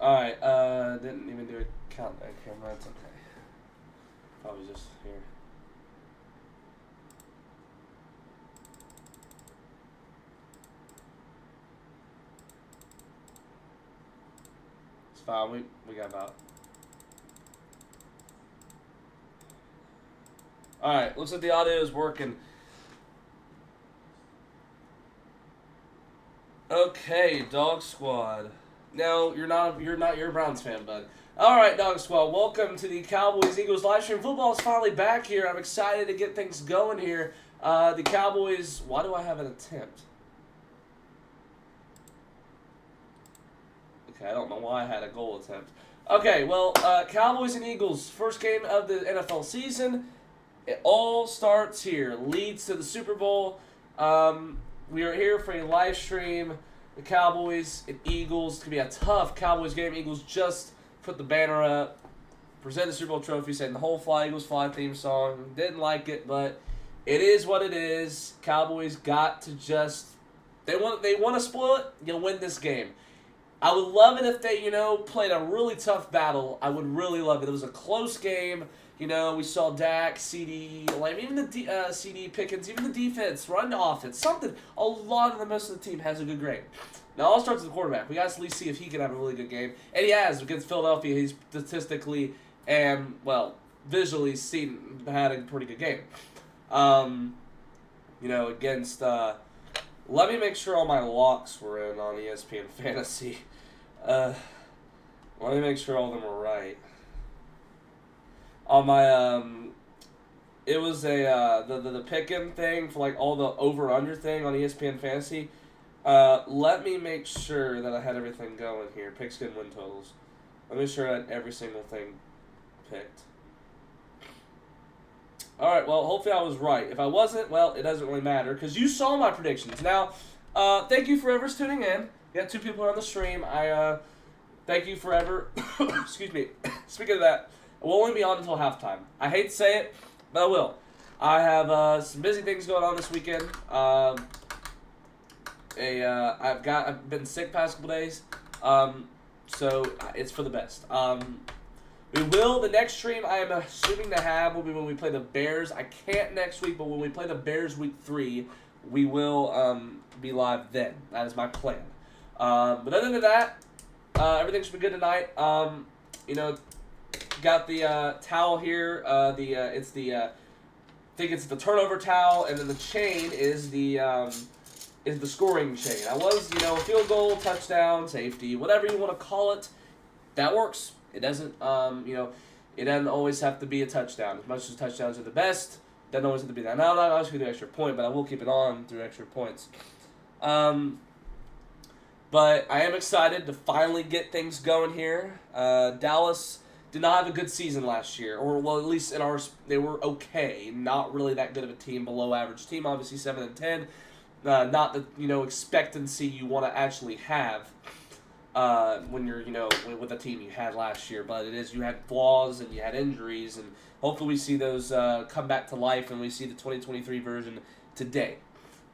Alright, didn't even do a countdown camera. That's okay. Probably just here. It's fine. We got about. Alright, looks like the audio is working. Okay, Dog Squad. No, you're not a Browns fan, bud. Alright, Dog Squad, welcome to the Cowboys Eagles live stream. Football is finally back here. I'm excited to get things going here. The Cowboys, why do I have an attempt? Okay, I don't know why I had a goal attempt. Okay, well, Cowboys and Eagles, first game of the NFL season. It all starts here, leads to the Super Bowl. We are here for a live stream. The Cowboys and Eagles. It's going to be a tough Cowboys game. Eagles just put the banner up, present the Super Bowl trophy, sang the whole Fly Eagles Fly theme song. Didn't like it, but it is what it is. Cowboys got to just they want to spoil it. Win this game. I would love it if they played a really tough battle. I would really love it. It was a close game. We saw Dak, CD, like even the CD Pickens, even the defense, run to offense, something. A lot of the most of the team has a good grade. Now, all starts with the quarterback. We got to at least see if he can have a really good game. And he has. Against Philadelphia, he's statistically and, well, visually had a pretty good game. Against, let me make sure all my locks were in on ESPN Fantasy. Let me make sure all of them were right. On my it was a the pick-em thing for like all the over-under thing on ESPN Fantasy. Let me make sure that I had everything going here. Pigskin win totals. Let me make sure I had every single thing picked. Alright, well, hopefully I was right. If I wasn't, well, it doesn't really matter because you saw my predictions. Now, thank you for tuning in. We got 2 people on the stream. Thank you forever. Excuse me. Speaking of that, we'll only be on until halftime. I hate to say it, but I will. I have some busy things going on this weekend. I've been sick past couple days, so it's for the best. The next stream I am assuming to have will be when we play the Bears. I can't next week, but when we play the Bears week 3, we will be live then. That is my plan. But other than that, everything should be good tonight. Got the towel here. I think it's the turnover towel, and then the chain is the scoring chain. I was field goal, touchdown, safety, whatever you want to call it. That works. It doesn't it doesn't always have to be a touchdown. As much as touchdowns are the best, it doesn't always have to be that. Now I'm not always going to do extra point, but I will keep it on through extra points. But I am excited to finally get things going here. Dallas did not have a good season last year, or well, at least in ours, they were okay. Not really that good of a team, below average team. Obviously 7-10, not the expectancy you want to actually have when you're with the team you had last year. But it is you had flaws and you had injuries, and hopefully we see those come back to life and we see the 2023 version today.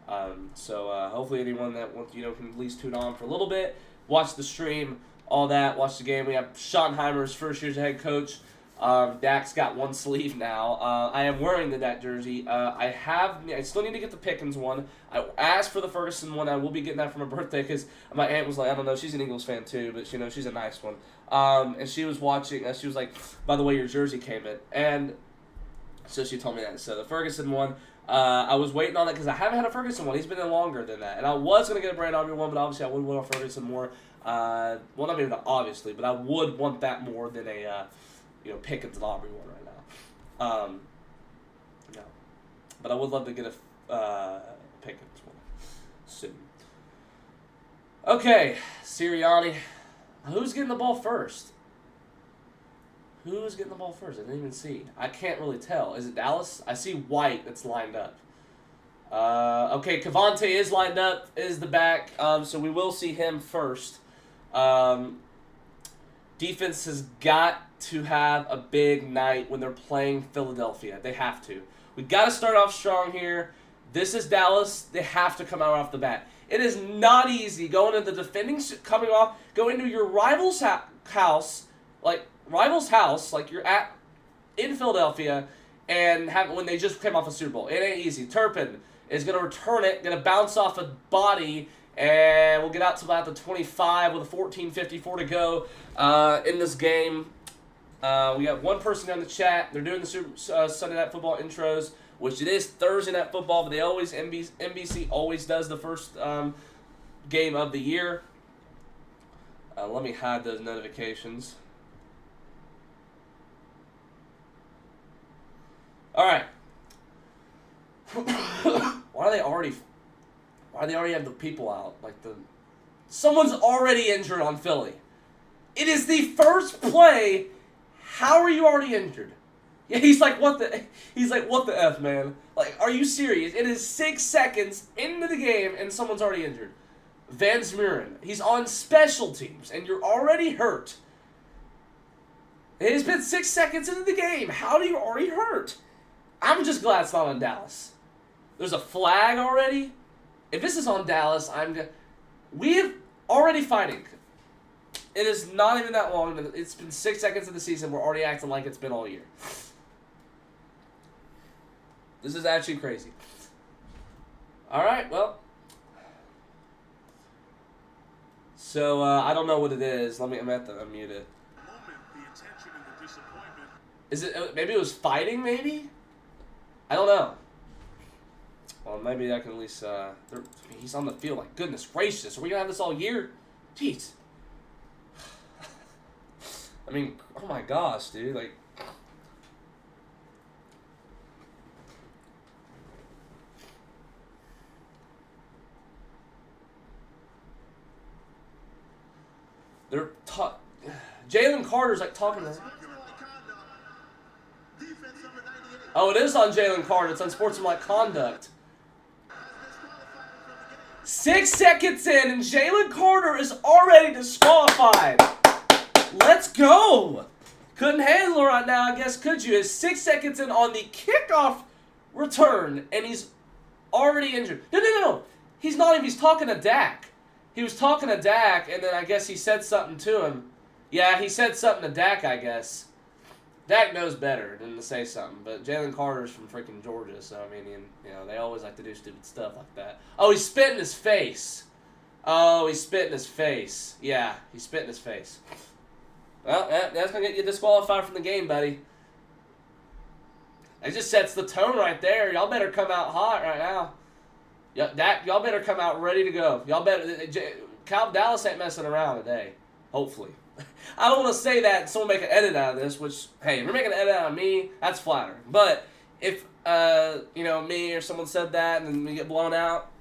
Hopefully anyone that wants can at least tune on for a little bit, watch the stream, all that, watch the game. We have Schottenheimer's first year as a head coach. Dak's got one sleeve now. I am wearing the Dak jersey. I still need to get the Pickens one. I asked for the Ferguson one. I will be getting that for my birthday because my aunt was like, I don't know, she's an Eagles fan too, but she's a nice one. And she was watching. She was like, by the way, your jersey came in, and so she told me that. So the Ferguson one. I was waiting on it because I haven't had a Ferguson one. He's been in longer than that. And I was going to get a Brand Aubrey one, but obviously I would want a Ferguson more. Well, not maybe not obviously, but I would want that more than a, Pickens and Aubrey one right now. No. But I would love to get a Pickens one soon. Okay, Sirianni. Who's getting the ball first? Who's getting the ball first? I didn't even see. I can't really tell. Is it Dallas? I see White that's lined up. Okay, Cavante is lined up, is the back, so we will see him first. Defense has got to have a big night when they're playing Philadelphia. They have to. We got to start off strong here. This is Dallas. They have to come out off the bat. It is not easy going into your rival's house. house, like rival's house, like you're in Philadelphia, and when they just came off a Super Bowl. It ain't easy. Turpin is going to return it, going to bounce off a body, and we'll get out to about the 25 with a 14:54 to go in this game. We got one person on the chat. They're doing the Sunday Night Football intros, which it is Thursday Night Football, but they always NBC always does the first game of the year. Let me hide those notifications. All right. Why do they already have the people out? Like someone's already injured on Philly. It is the first play. How are you already injured? Yeah, he's like, what the F, man? Like, are you serious? It is 6 seconds into the game and someone's already injured. Van Smuren, he's on special teams and you're already hurt. It has been 6 seconds into the game. How do you already hurt? I'm just glad it's not on Dallas. There's a flag already. If this is on Dallas, we're already fighting. It is not even that long. It's been 6 seconds of the season. We're already acting like it's been all year. This is actually crazy. All right, well. So, I don't know what it is. I'm going to have to unmute it. Is it, maybe it was fighting, maybe? I don't know. Well, maybe I can at least, he's on the field. Like, goodness gracious. Are we going to have this all year? Jeez. I mean, oh my gosh, dude. Like, they're Jalen Carter's like talking to him. Oh, it is on Jalen Carter. It's unsportsmanlike conduct. 6 seconds in, and Jalen Carter is already disqualified. Let's go. Couldn't handle it right now, I guess, could you? It's 6 seconds in on the kickoff return, and he's already injured. No. He's not even. He's talking to Dak. He was talking to Dak, and then I guess he said something to him. Yeah, he said something to Dak, I guess. Dak knows better than to say something, but Jalen Carter's from freaking Georgia, so, I mean, you know, they always like to do stupid stuff like that. Oh, he spit in his face. Oh, he spit in his face. Yeah, he spit in his face. Well, that's going to get you disqualified from the game, buddy. It just sets the tone right there. Y'all better come out hot right now. Y'all better come out ready to go. Y'all better. Dallas ain't messing around today. Hopefully. I don't want to say that and someone make an edit out of this, which, hey, if you're making an edit out of me, that's flattering. But if, me or someone said that and then we get blown out,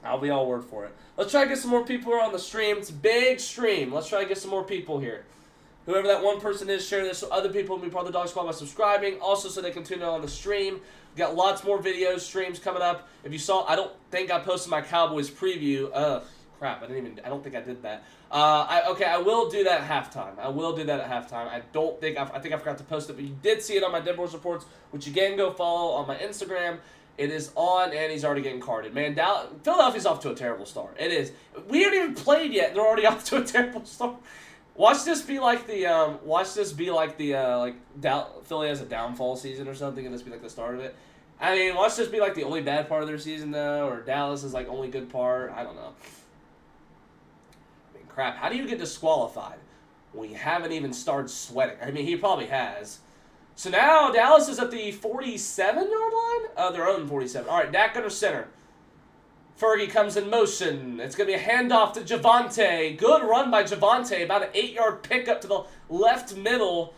I'll be all word for it. Let's try to get some more people on the stream. It's a big stream. Let's try to get some more people here. Whoever that one person is, share this so other people can be part of the Dog Squad by subscribing. Also, so they can tune in on the stream. We've got lots more videos, streams coming up. If you saw, I don't think I posted my Cowboys preview. Crap, I don't think I did that. I will do that at halftime. I think I forgot to post it, but you did see it on my Dead Boys Reports, which you can go follow on my Instagram. It is on, and he's already getting carded. Man, Philadelphia's off to a terrible start. It is. We haven't even played yet, and they're already off to a terrible start. Watch this be like the Philly has a downfall season or something, and this be like the start of it. I mean, watch this be like the only bad part of their season though, or Dallas is like only good part. I don't know. I mean, crap. How do you get disqualified when you haven't even started sweating? I mean, he probably has. So now Dallas is at the 47-yard line. Their own 47. All right, Dak under center. Fergie comes in motion. It's going to be a handoff to Javonte. Good run by Javonte. About an 8-yard pickup to the left middle.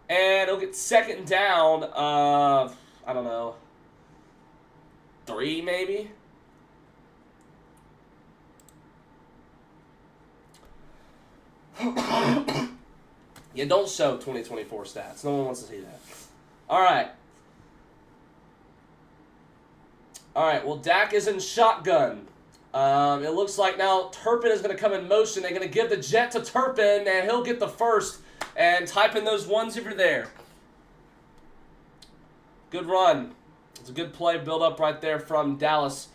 And it'll get second down. I don't know. 3 maybe? Yeah, don't show 2024 stats. No one wants to see that. All right. All right, well, Dak is in shotgun. It looks like now Turpin is going to come in motion. They're going to give the jet to Turpin, and he'll get the first. And type in those ones if you're there. Good run. It's a good play build up right there from Dallas.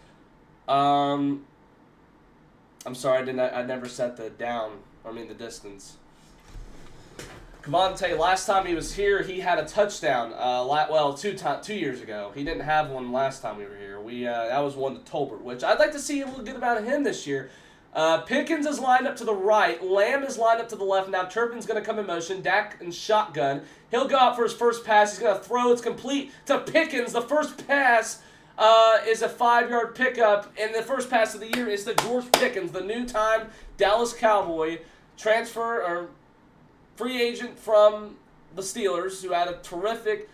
I'm sorry, I never set the the distance. Cavante, last time he was here, he had a touchdown. Well, 2 years ago. He didn't have one last time we were here. That was one to Tolbert, which I'd like to see a little good amount of him this year. Pickens is lined up to the right. Lamb is lined up to the left. Now Turpin's going to come in motion. Dak in shotgun. He'll go out for his first pass. He's going to throw. It's complete to Pickens. The first pass is a 5-yard pickup. And the first pass of the year is to George Pickens, the new-time Dallas Cowboy, free agent from the Steelers, who had a terrific,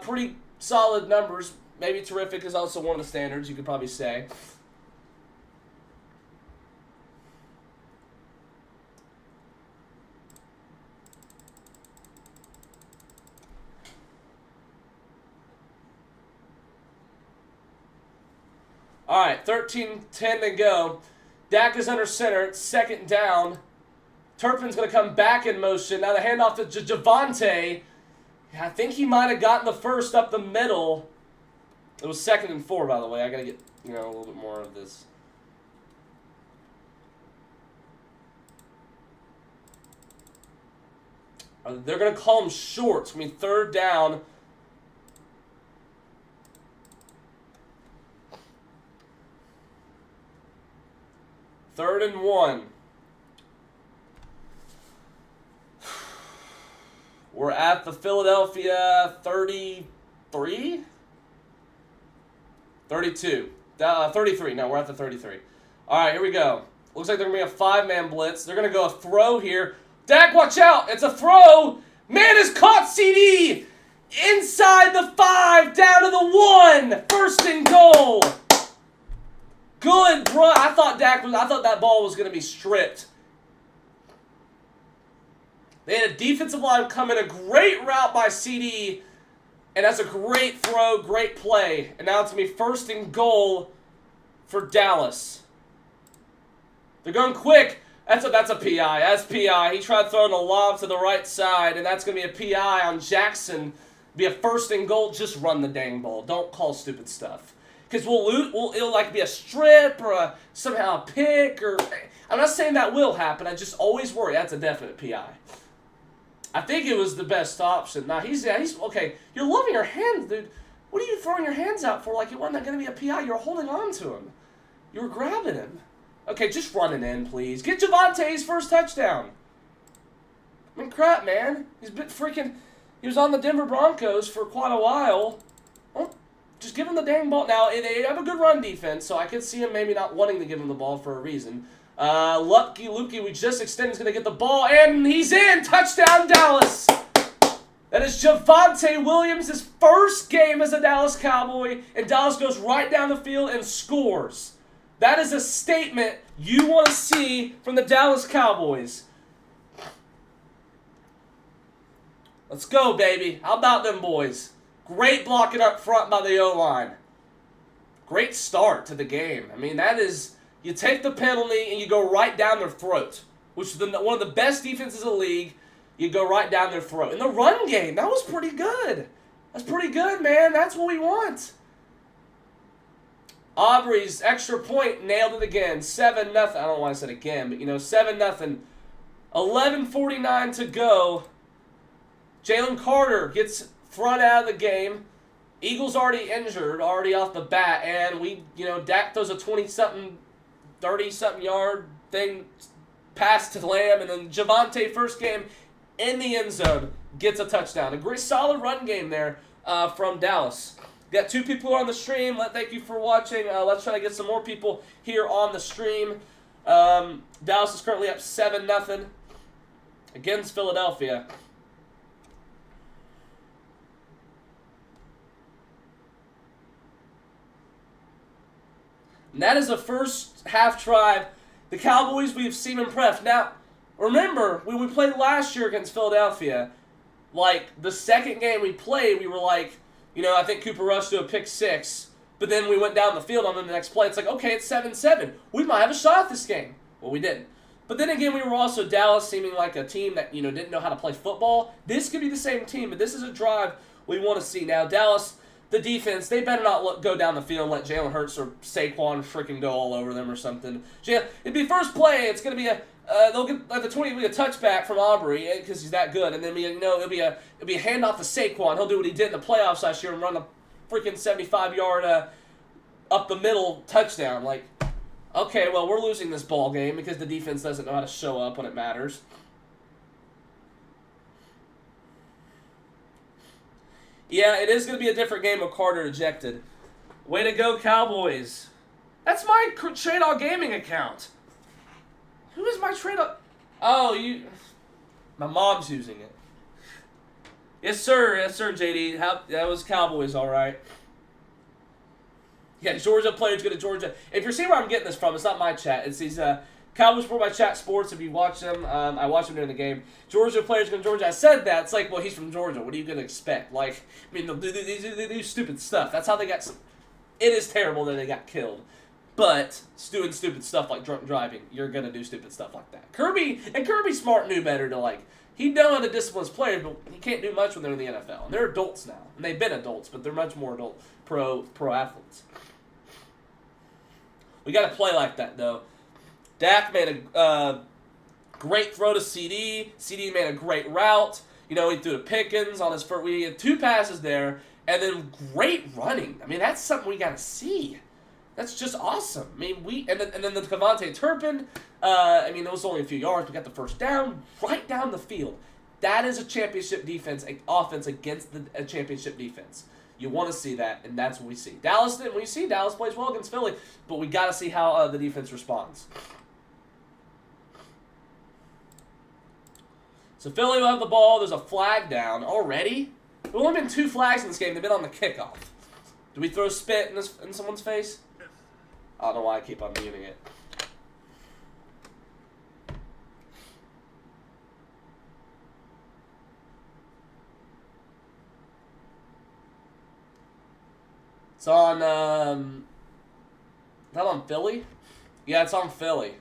pretty solid numbers. Maybe terrific is also one of the standards, you could probably say. All right, 13-10 to go. Dak is under center. It's second down. Turpin's going to come back in motion. Now the handoff to Javonte. I think he might have gotten the first up the middle. It was 2nd and 4, by the way. I got to get a little bit more of this. They're going to call him short. I mean, 3rd down. Third and 1. We're at the Philadelphia 33? 32. 33. No, we're at the 33. All right, here we go. Looks like they're going to be a 5-man blitz. They're going to go a throw here. Dak, watch out. It's a throw. Man has caught CD inside the 5, down to the 1. First and goal. Good, bro. I thought that ball was going to be stripped. They had a defensive line come in, a great route by CD, and that's a great throw, great play. And now it's going to be 1st and goal for Dallas. They're going quick. That's a PI. That's PI. He tried throwing a lob to the right side, and that's going to be a PI on Jackson. Be a 1st and goal. Just run the dang ball. Don't call stupid stuff. Because it'll like be a strip or somehow a pick. I'm not saying that will happen. I just always worry. That's a definite PI. I think it was the best option. Now, he's okay. You're loving your hands, dude. What are you throwing your hands out for like it wasn't going to be a PI? You're holding on to him. You were grabbing him. Okay, just run it in, please. Get Javonte his first touchdown. I mean, crap, man. He was on the Denver Broncos for quite a while. Well, just give him the dang ball. Now, they have a good run defense, so I could see him maybe not wanting to give him the ball for a reason. Lucky Lukey, we just extended, is going to get the ball, and he's in! Touchdown, Dallas! That is Javonte Williams' first game as a Dallas Cowboy, and Dallas goes right down the field and scores. That is a statement you want to see from the Dallas Cowboys. Let's go, baby. How about them boys? Great blocking up front by the O-line. Great start to the game. I mean, that is... You take the penalty and you go right down their throat, which is one of the best defenses in the league. You go right down their throat. In the run game, that was pretty good. That's pretty good, man. That's what we want. Aubrey's extra point nailed it again. 7-0. I don't know why I said again, but 7-0. 11:49 to go. Jalen Carter gets thrown out of the game. Eagles already injured, already off the bat, and Dak throws a 20-something, 30-something yard thing pass to Lamb, and then Javonte, first game in the end zone, gets a touchdown. A great solid run game there from Dallas. Got 2 people on the stream. Thank you for watching. Let's try to get some more people here on the stream. Dallas is currently up 7-0 against Philadelphia. And that is the first half drive. The Cowboys, we've seen impressed. Now, remember, when we played last year against Philadelphia, like, the second game we played, we were like, I think Cooper Rush to a pick 6, but then we went down the field on them the next play. It's like, okay, it's 7-7. We might have a shot at this game. Well, we didn't. But then again, we were also Dallas, seeming like a team that, didn't know how to play football. This could be the same team, but this is a drive we want to see. Now, Dallas the defense, they better not go down the field and let Jalen Hurts or Saquon freaking go all over them or something. It'd be first play. It's gonna be they'll get at the 20, it'll be a touchback from Aubrey because he's that good, and then it'll be a handoff to Saquon. He'll do what he did in the playoffs last year and run a freaking 75-yard up the middle touchdown. Like, okay, well, we're losing this ball game because the defense doesn't know how to show up when it matters. Yeah, it is going to be a different game with Carter ejected. Way to go, Cowboys. That's my TreyDOGaming account. Who is my TreyDOG? Oh, you. My mom's using it. Yes, sir. Yes, sir, JD. That was Cowboys, all right. Yeah, Georgia players go to Georgia. If you're seeing where I'm getting this from, it's not my chat. It's these Cowboys Sport by Chat Sports. If you watch them, I watch them during the game. Georgia players go to Georgia. I said that. It's like, well, he's from Georgia. What are you going to expect? Like, I mean, they do stupid stuff. That's how they got some. It is terrible that they got killed. But doing stupid stuff like drunk driving, you're going to do stupid stuff like that. Kirby Smart knew better to, like, he know how to discipline his players, but he can't do much when they're in the NFL. And they're adults now. And they've been adults, but they're much more adult pro athletes. We got to play like that, though. Dak made a great throw to CD. CD made a great route. You know, he threw to Pickens on his first. We had 2 passes there, and then great running. I mean, that's something we got to see. That's just awesome. I mean, and then the Devontae Turpin. I mean, it was only a few yards. We got the first down right down the field. That is a championship offense against a championship defense. You want to see that, and that's what we see. Dallas plays well against Philly, but we got to see how the defense responds. So Philly will have the ball. There's a flag down already. There's only been 2 flags in this game. They've been on the kickoff. Do we throw spit in someone's face? I don't know why I keep on muting it. It's on, is that on Philly? Yeah, it's on Philly.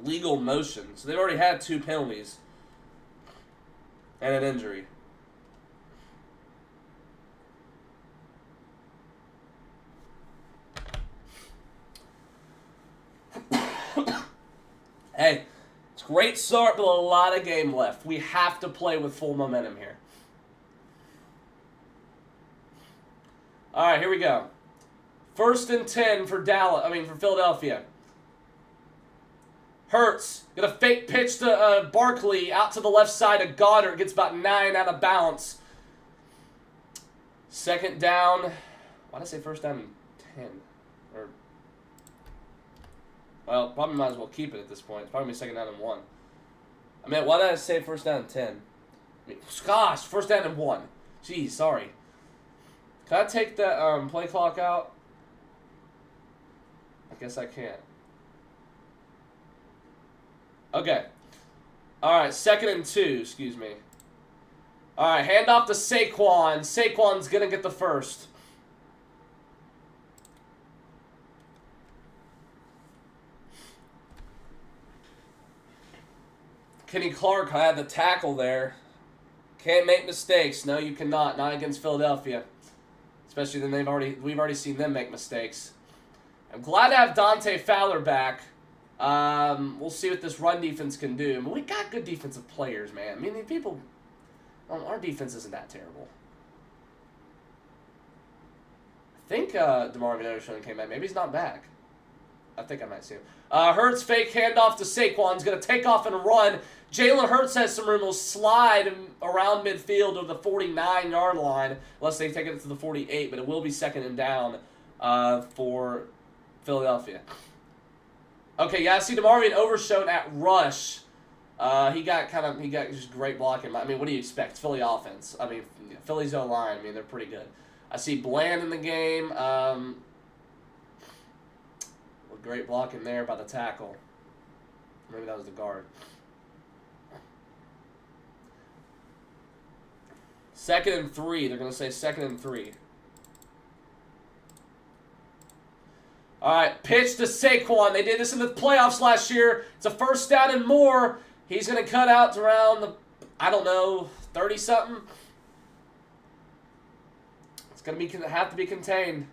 Legal motion. So they've already had 2 penalties. And an injury. Hey, it's a great start, but a lot of game left. We have to play with full momentum here. All right, here we go. 1st and 10 for Philadelphia. Hurts gonna fake pitch to Barkley out to the left side of Goddard. Gets about 9 out of bounds. 2nd down. Why did I say 1st down and 10? Or well, probably might as well keep it at this point. It's probably 2nd down and 1. I mean, why did I say 1st down and 10? I mean, gosh, 1st down and 1. Geez, sorry. Can I take the play clock out? I guess I can't. Okay. All right, 2nd and 2, excuse me. All right, hand off to Saquon. Saquon's going to get the first. Kenny Clark had the tackle there. Can't make mistakes. No, you cannot. Not against Philadelphia. Especially then we've already seen them make mistakes. I'm glad to have Dante Fowler back. We'll see what this run defense can do. But we got good defensive players, man. I mean, our defense isn't that terrible. I think DeMar Minota came back. Maybe he's not back. I think I might see him. Hurts fake handoff to Saquon. He's going to take off and run. Jalen Hurts has some room. He'll slide around midfield to the 49-yard line, unless they take it to the 48, but it will be 2nd and down for Philadelphia. Okay, yeah, I see DeMar being overshot at rush. He got just great blocking. I mean, what do you expect? Philly offense. I mean, Philly's O-line. I mean, they're pretty good. I see Bland in the game. Great blocking there by the tackle. Maybe that was the guard. 2nd and 3. They're going to say 2nd and 3. All right, pitch to Saquon. They did this in the playoffs last year. It's a 1st down and more. He's going to cut out to around the, I don't know, 30-something. It's gonna have to be contained.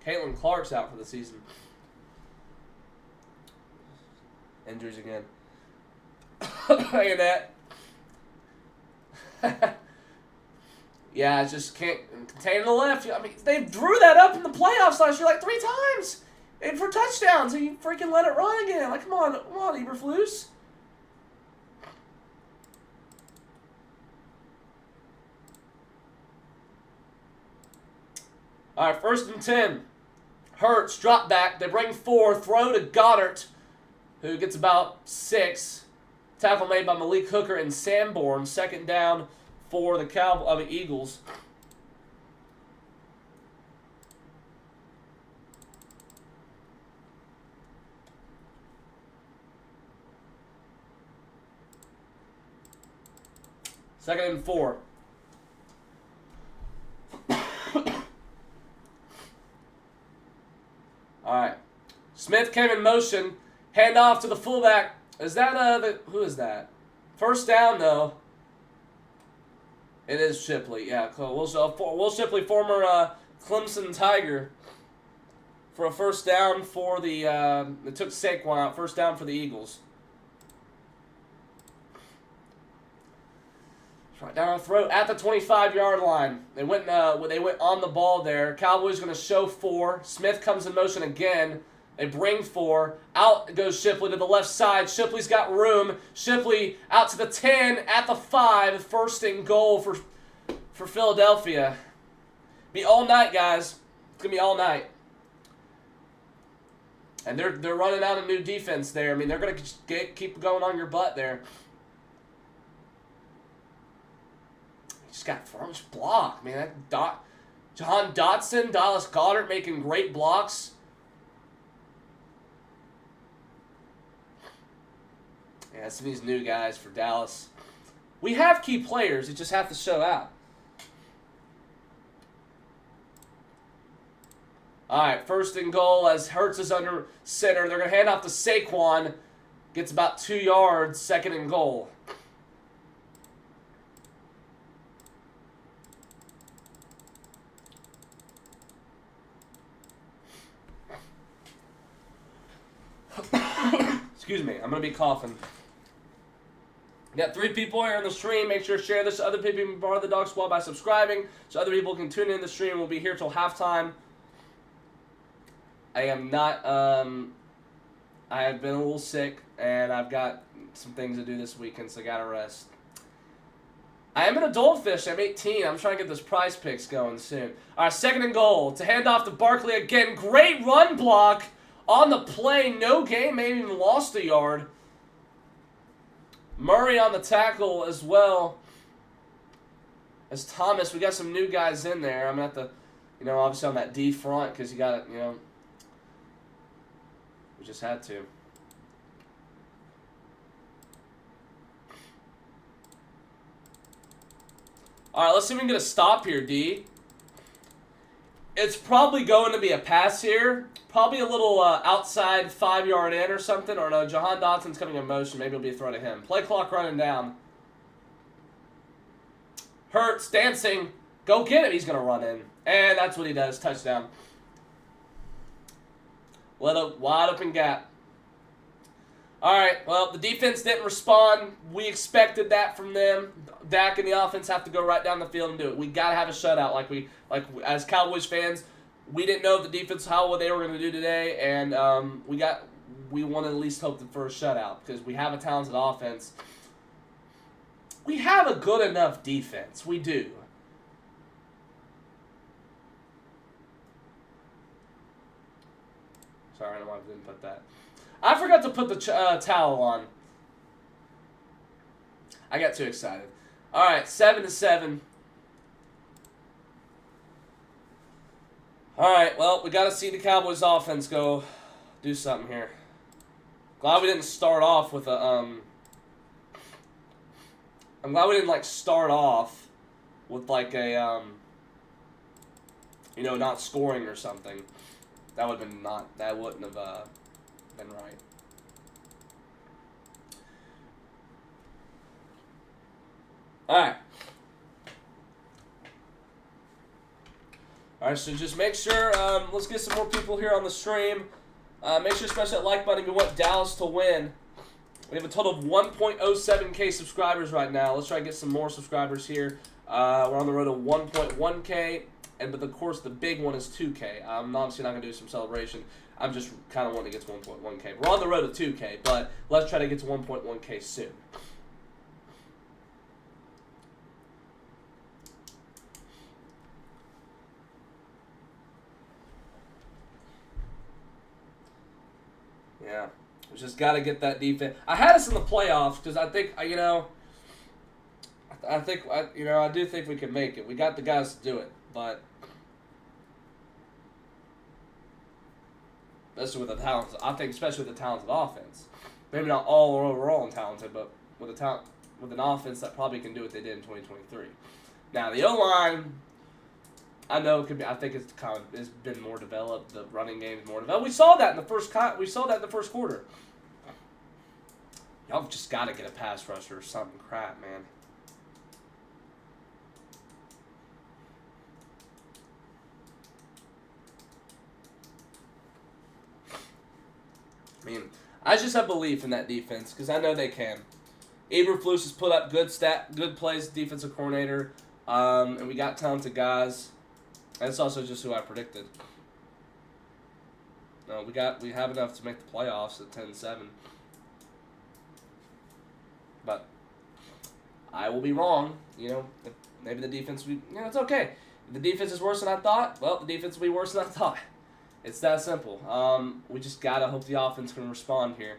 Caitlin Clark's out for the season. Injuries again. Look at that. Yeah, I just can't contain the left. I mean, they drew that up in the playoffs last year like 3 times. And for touchdowns, and you freaking let it run again. Like, come on, Eberflus. All right, 1st and 10. Hurts, drop back. They bring 4, throw to Goddard, who gets about 6. Tackle made by Malik Hooker and Sanborn. 2nd down for the Eagles. Second and 4. All right. Smith came in motion. Hand off to the fullback. Is that who is that? 1st down though. It is Shipley. Yeah, cool. Will Shipley, former Clemson Tiger, for a 1st down for the. They took Saquon out. 1st down for the Eagles. Right down our throat at the 25-yard line. They went on the ball there. Cowboys going to show 4. Smith comes in motion again. They bring 4. Out goes Shipley to the left side. Shipley's got room. Shipley out to the 10 at the 5. 1st and goal for Philadelphia. Be all night, guys. It's gonna be all night. And they're running out a new defense there. I mean, they're gonna keep going on your butt there. Just got first block, man. Jahan Dotson, Dallas Goedert making great blocks. Yeah, some of these new guys for Dallas. We have key players. You just have to show out. All right, 1st and goal as Hurts is under center. They're going to hand off to Saquon. Gets about 2 yards. 2nd and goal. Excuse me, I'm going to be coughing. We got 3 people here on the stream. Make sure to share this to other people and be part of the Dog Squad by subscribing so other people can tune in the stream. We'll be here till halftime. I am not, I have been a little sick, and I've got some things to do this weekend, so I got to rest. I am in a Goldfish. I'm 18. I'm trying to get this prize picks going soon. All right, 2nd and goal. To hand off to Barkley again. Great run block on the play. No gain. Maybe even lost a yard. Murray on the tackle as well as Thomas. We got some new guys in there. I'm going to have to, obviously on that D front because you got to, we just had to. All right, let's see if we can get a stop here, D. It's probably going to be a pass here. Probably a little outside 5-yard in or something. Or no, Jahan Dotson's coming in motion. Maybe it'll be a throw to him. Play clock running down. Hurts, dancing. Go get it. He's going to run in. And that's what he does. Touchdown. Let a wide open gap. All right, well, the defense didn't respond. We expected that from them. Dak and the offense have to go right down the field and do it. We got to have a shutout like as Cowboys fans. We didn't know the defense how they were going to do today, and we want to at least hope for a shutout because we have a talented offense. We have a good enough defense. We do. Sorry, I don't know why I didn't put that. I forgot to put the towel on. I got too excited. All right, 7-7. All right, well, we got to see the Cowboys offense go do something here. Glad we didn't start off with a I'm glad we didn't start off with a not scoring or something. That would have been that wouldn't have been right. All right. All right, so just make sure, let's get some more people here on the stream. Make sure to smash that like button if you want Dallas to win. We have a total of 1.07K subscribers right now. Let's try to get some more subscribers here. We're on the road to 1.1K, but of course the big one is 2K. I'm obviously not going to do some celebration. I'm just kind of wanting to get to 1.1K. We're on the road to 2K, but let's try to get to 1.1K soon. Yeah, we just got to get that defense. I had us in the playoffs because I think, I do think we can make it. We got the guys to do it, but especially with the talent, I think especially with the talented offense. Maybe not all or overall talented, but with a talent, with an offense that probably can do what they did in 2023. Now the O-line, I know it could be. I think it's been more developed. The running game is more developed. We saw that in the first quarter. Y'all just got to get a pass rusher or something crap, man. I mean, I just have belief in that defense because I know they can. Eberflus has put up good plays, defensive coordinator, and we got talented guys. And it's also just who I predicted. No, we have enough to make the playoffs at 10-7. But I will be wrong. Maybe the defense it's okay. If the defense is worse than I thought, well, the defense will be worse than I thought. It's that simple. We just gotta hope the offense can respond here.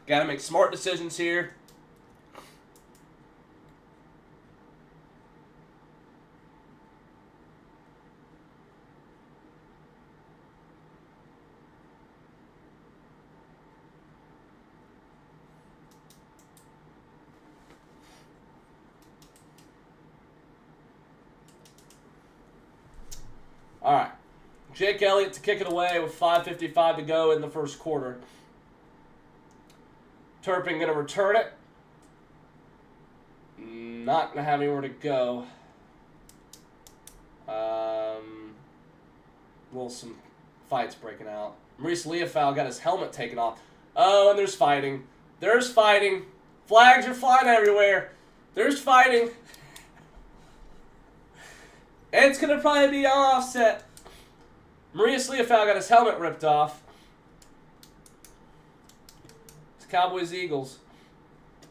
Gotta make smart decisions here. All right. Jake Elliott to kick it away with 5:55 to go in the first quarter. Turpin going to return it. Not going to have anywhere to go. Some fights breaking out. Maurice Leofau got his helmet taken off. Oh, and there's fighting. There's fighting. Flags are flying everywhere. There's fighting. And it's going to probably be offset. Maurice Leofau got his helmet ripped off. It's Cowboys Eagles.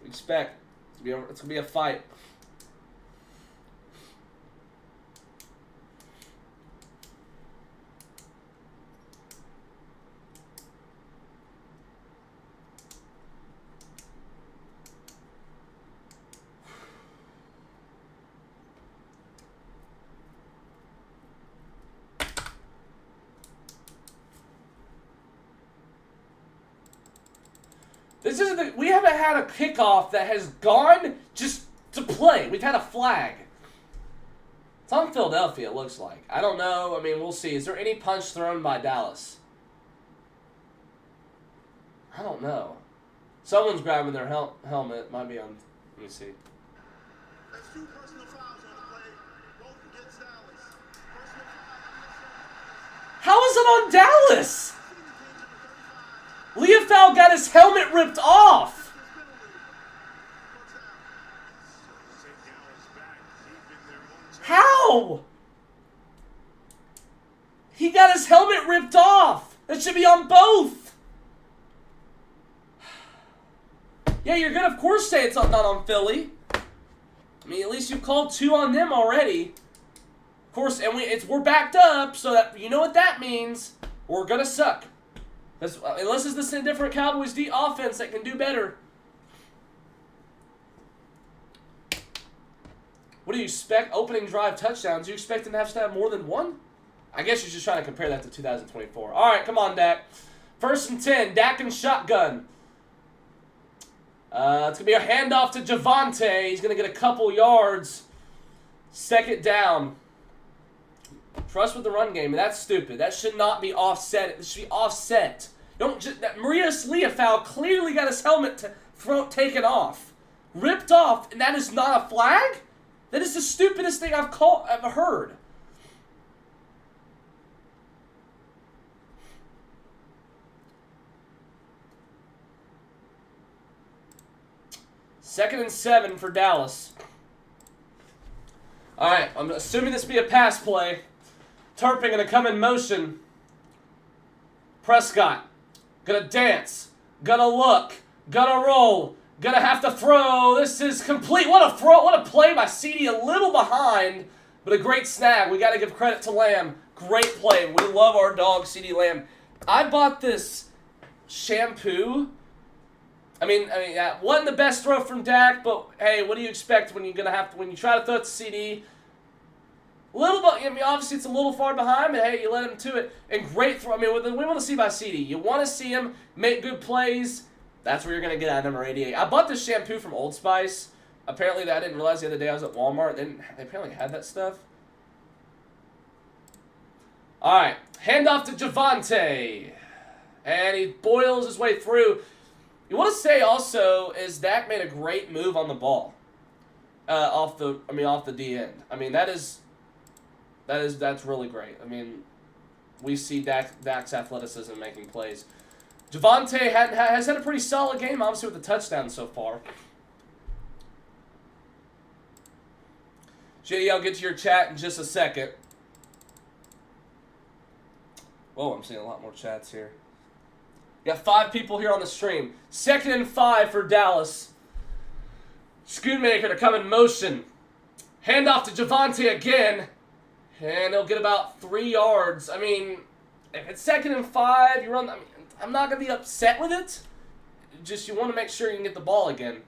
We expect it's going to be a fight. We haven't had a kickoff that has gone just to play. We've had a flag. It's on Philadelphia, it looks like. I don't know. I mean, we'll see. Is there any punch thrown by Dallas? I don't know. Someone's grabbing their helmet. Might be on. Let me see. That's 2 personal fouls on the play. Both against Dallas. How is it on Dallas? Leofau got his helmet ripped off. How? He got his helmet ripped off. That should be on both. Yeah, you're going to, of course, say it's not on Philly. I mean, at least you called 2 on them already. Of course, and we're backed up, so that you know what that means. We're going to suck. Unless it's the different Cowboys offense that can do better. What do you expect? Opening drive touchdowns. Do you expect them to have more than one? I guess you're just trying to compare that to 2024. All right, come on, Dak. 1st and 10. Dak and shotgun. It's going to be a handoff to Javonte. He's going to get a couple yards. 2nd down. Trust with the run game, and that's stupid. That should not be offset. It should be offset. Don't just, that Marius Leofau clearly got his helmet taken off. Ripped off, and that is not a flag? That is the stupidest thing I've heard. Second and 7 for Dallas. Alright, I'm assuming this will be a pass play. Turpin gonna come in motion. Prescott gonna dance. Gonna look. Gonna roll. Gonna have to throw. This is complete. What a throw. What a play by CD. A little behind, but a great snag. We gotta give credit to Lamb. Great play. We love our dog, CD Lamb. I bought this shampoo. I mean, yeah, wasn't the best throw from Dak, but hey, what do you expect when you try to throw it to CD? A little bit. I mean, obviously it's a little far behind, but hey, you let him to it. And great throw. I mean, what we want to see by CD. You want to see him make good plays. That's where you're gonna get out of number 88. I bought this shampoo from Old Spice. Apparently, I didn't realize the other day I was at Walmart. They apparently had that stuff. All right, handoff to Javonte, and he boils his way through. You want to say also is Dak made a great move on the ball, off the D end. I mean that's really great. I mean, we see Dak's athleticism making plays. Javonte has had a pretty solid game, obviously with the touchdown so far. JD, I'll get to your chat in just a second. Whoa, I'm seeing a lot more chats here. Got 5 people here on the stream. 2nd and 5 for Dallas. Schoonmaker to come in motion. Handoff to Javonte again. And he'll get about 3 yards. I mean, if it's 2nd and 5, you run. I mean, I'm not going to be upset with it. Just you want to make sure you can get the ball again.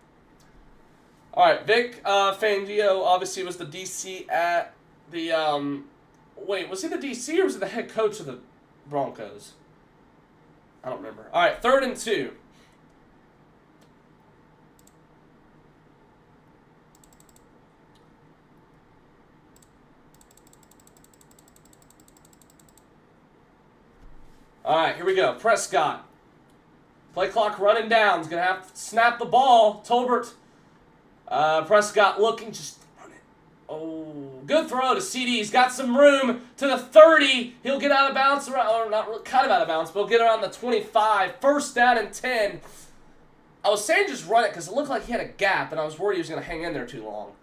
All right, Vic Fangio obviously was the DC at the. Wait, was he the DC or was he the head coach of the Broncos? I don't remember. All right, 3rd and 2. All right, here we go. Prescott. Play clock running down. He's going to have to snap the ball. Tolbert. Prescott looking, just run it. Oh, good throw to CD. He's got some room to the 30. He'll get out of bounds, or not really, kind of out of bounds, but he'll get around the 25. 1st down and 10. I was saying just run it because it looked like he had a gap, and I was worried he was going to hang in there too long.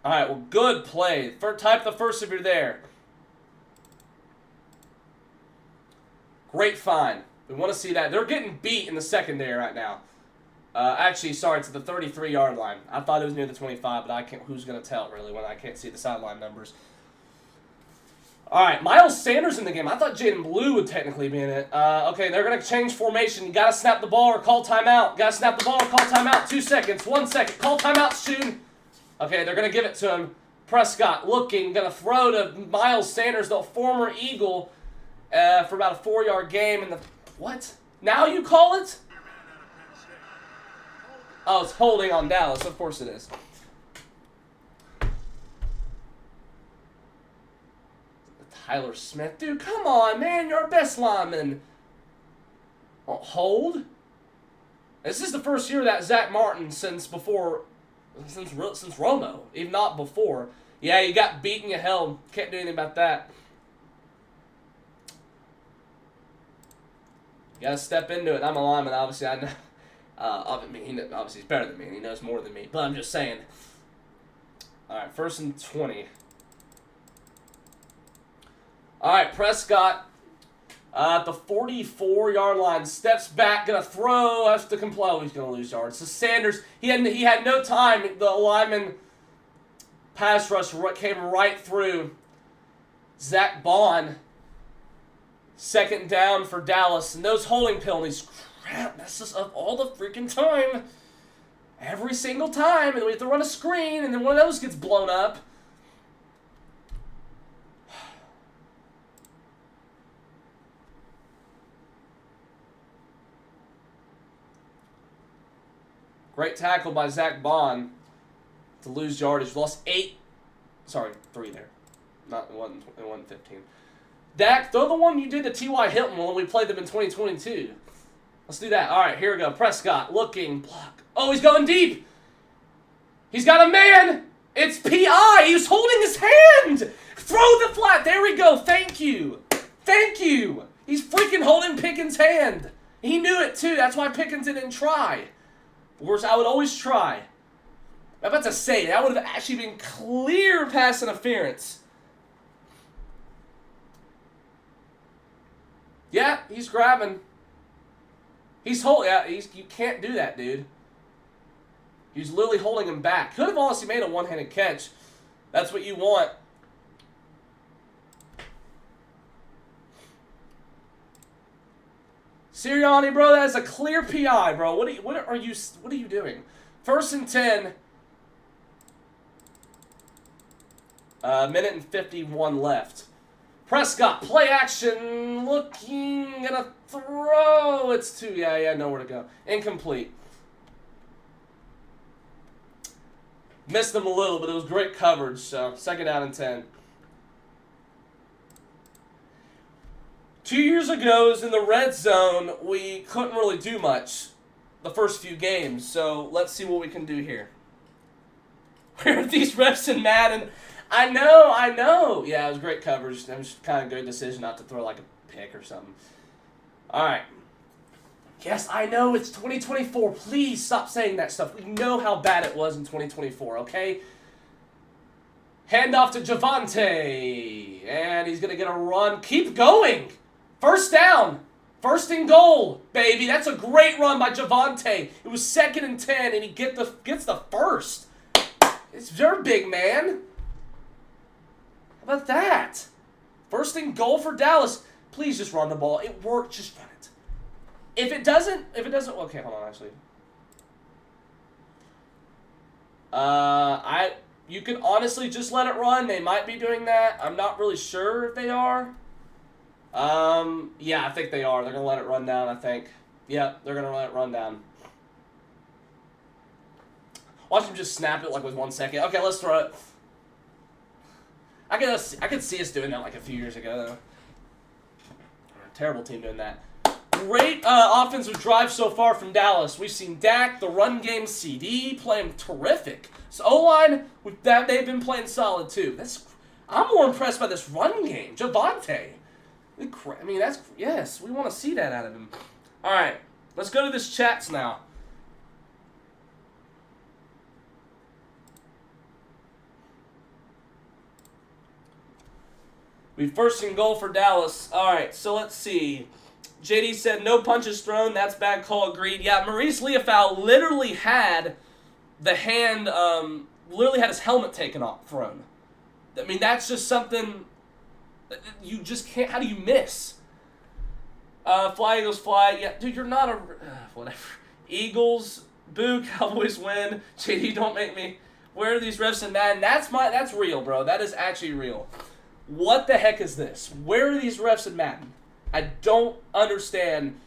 All right, well, good play. Type the first if you're there. Great find. We want to see that. They're getting beat in the secondary right now. Actually, sorry, it's the 33-yard line. I thought it was near the 25, but I can't. Who's going to tell, really, when I can't see the sideline numbers? All right, Miles Sanders in the game. I thought Jaden Blue would technically be in it. Okay, they're going to change formation. You got to snap the ball or call timeout. Got to snap the ball or call timeout. 2 seconds. 1 second. Call timeout soon. Okay, they're going to give it to him. Prescott looking. Going to throw to Miles Sanders, the former Eagle, for about a 4-yard game. And the what? Now you call it? Oh, it's holding on Dallas. Of course it is. Tyler Smith. Dude, come on, man. You're our best lineman. Oh, hold? This is the first year of that Zach Martin since Romo. Even not before. Yeah, you got beaten, you held. Can't do anything about that. You gotta step into it. I'm a lineman, obviously. I know. Obviously, he's better than me, and he knows more than me. But I'm just saying. All right, 1st and 20. All right, Prescott at the 44-yard line. Steps back, going to throw. Has to comply. He's going to lose yards. So Sanders, he had no time. The lineman pass rush came right through Zach Bond. 2nd down for Dallas. And those holding penalties, crap, that's just up all the freaking time. Every single time. And we have to run a screen, and then one of those gets blown up. Great tackle by Zach Bond to lose yardage. Lost 8 Sorry, 3 there. Not 115. Dak, throw the one you did to T.Y. Hilton when we played them in 2022. Let's do that. All right, here we go. Prescott looking. Block. Oh, he's going deep. He's got a man. It's P.I. He was holding his hand. Throw the flat. There we go. Thank you. Thank you. He's freaking holding Pickens' hand. He knew it, too. That's why Pickens didn't try. Whereas I would always try. I'm about to say, that would have actually been clear pass interference. Yeah, he's grabbing. He's holding. Yeah, you can't do that, dude. He's literally holding him back. Could have honestly made a one-handed catch. That's what you want. Sirianni, bro, that is a clear PI, bro. What are you doing? 1st and 10. Minute and 51 left. Prescott, play action, looking, gonna throw. It's 2. Yeah, nowhere to go. Incomplete. Missed them a little, but it was great coverage, so 2nd down and 10. 2 years ago, in the red zone, we couldn't really do much the first few games, so let's see what we can do here. Where are these refs in Madden? I know. Yeah, it was great coverage. It was kind of a good decision not to throw like a pick or something. All right. Yes, I know it's 2024. Please stop saying that stuff. We know how bad it was in 2024, okay? Hand off to Javonte. And he's going to get a run. Keep going. 1st down. 1st and goal, baby. That's a great run by Javonte. It was 2nd and 10, and he gets the 1st. It's your big man. How about that? 1st and goal for Dallas. Please just run the ball. It worked. Just run it. If it doesn't, okay, hold on, actually. You can honestly just let it run. They might be doing that. I'm not really sure if they are. Yeah, I think they are. They're going to let it run down, I think. Yep, they're going to let it run down. Watch him just snap it like with 1 second. Okay, let's throw it. I could see us doing that like a few years ago, though. Terrible team doing that. Great offensive drive so far from Dallas. We've seen Dak, the run game, CD playing terrific. So O-line, they've been playing solid too. I'm more impressed by this run game. Javonte. I mean, yes, we want to see that out of him. All right, let's go to this chats now. We 1st and goal for Dallas. All right, so let's see. JD said, no punches thrown. That's bad call. Agreed. Yeah, Maurice Leofau literally had the hand, literally had his helmet taken off, thrown. I mean, that's just something you just can't. How do you miss? Fly, Eagles, fly. Yeah, dude, you're not a. Whatever. Eagles, boo, Cowboys win. JD, don't make me. Where are these refs in Madden? That's real, bro. That is actually real. What the heck is this? Where are these refs in Madden? I don't understand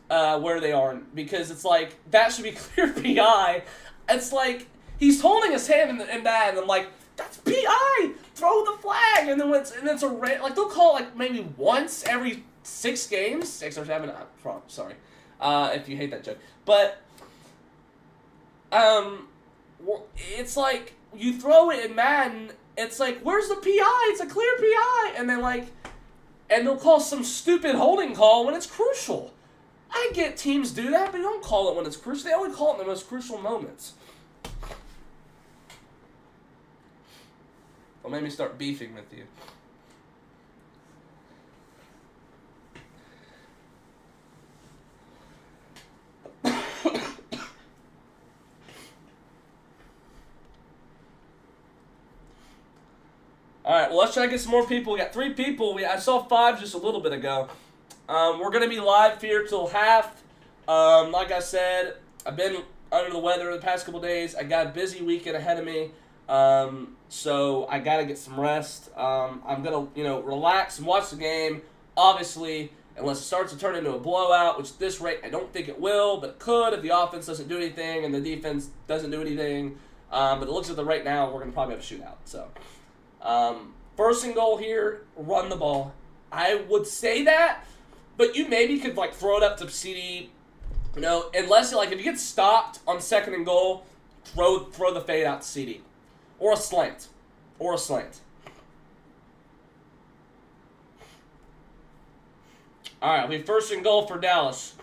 where they are, because it's like, that should be clear PI. It's like, he's holding his hand in that, and I'm like, that's PI! Throw the flag! And then it's a like, they'll call it like maybe once every 6 games. 6 or 7, sorry. If you hate that joke. But, it's like, you throw it in Madden, it's like, where's the PI? It's a clear PI! And then like, and they'll call some stupid holding call when it's crucial. I get teams do that, but they don't call it when it's crucial. They only call it in the most crucial moments. Don't make me start beefing with you. Alright, well, let's try to get some more people. We got 3 people. I saw 5 just a little bit ago. We're going to be live here till half. Like I said, I've been under the weather the past couple days. I got a busy weekend ahead of me. So I got to get some rest. I'm going to, relax and watch the game. Obviously, unless it starts to turn into a blowout, which at this rate I don't think it will, but it could if the offense doesn't do anything and the defense doesn't do anything. But it looks like right now we're going to probably have a shootout. So, first and goal here, run the ball. I would say that, but you maybe could like throw it up to CD. You know, unless like if you get stopped on second and goal, throw the fade out to CD, or a slant, All right, we have first and goal for Dallas.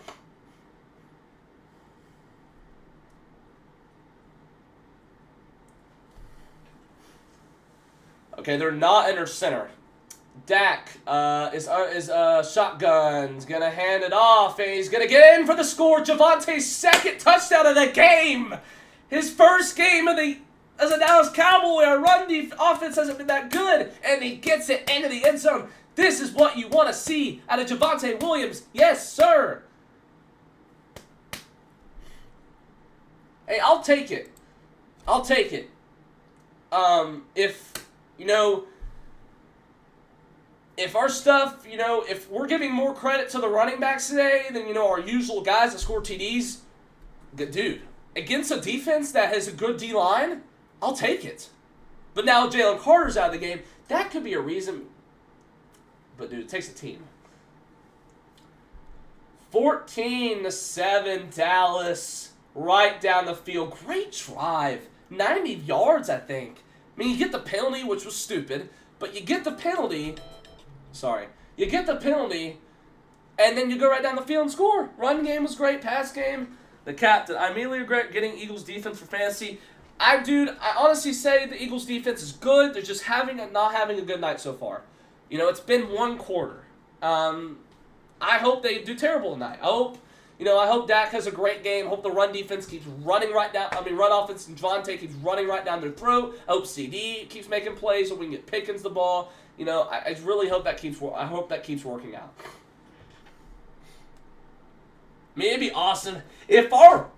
Okay, they're not in her center. Dak is shotgun's gonna hand it off, and he's gonna get in for the score. Javante's second touchdown of the game. His first game as a Dallas Cowboy. Our offense hasn't been that good, and he gets it into the end zone. This is what you want to see out of Javonte Williams. Yes, sir. Hey, I'll take it. If our stuff, if we're giving more credit to the running backs today than, our usual guys that score TDs, dude, against a defense that has a good D-line, I'll take it. But now Jalen Carter's out of the game. That could be a reason. But, dude, it takes a team. 14-7 Dallas, right down the field. Great drive. 90 yards, I think. I mean, you get the penalty, which was stupid, but you get the penalty. You get the penalty, and then you go right down the field and score. Run game was great. Pass game, the captain. I immediately regret getting Eagles defense for fantasy. I honestly say the Eagles defense is good. They're just not having a good night so far. It's been one quarter. I hope they do terrible tonight. I hope Dak has a great game. I hope the run defense keeps running right down. Run offense and Javonte keeps running right down their throat. I hope CD keeps making plays so we can get Pickens the ball. I really hope that keeps working out. I mean, it'd be awesome if our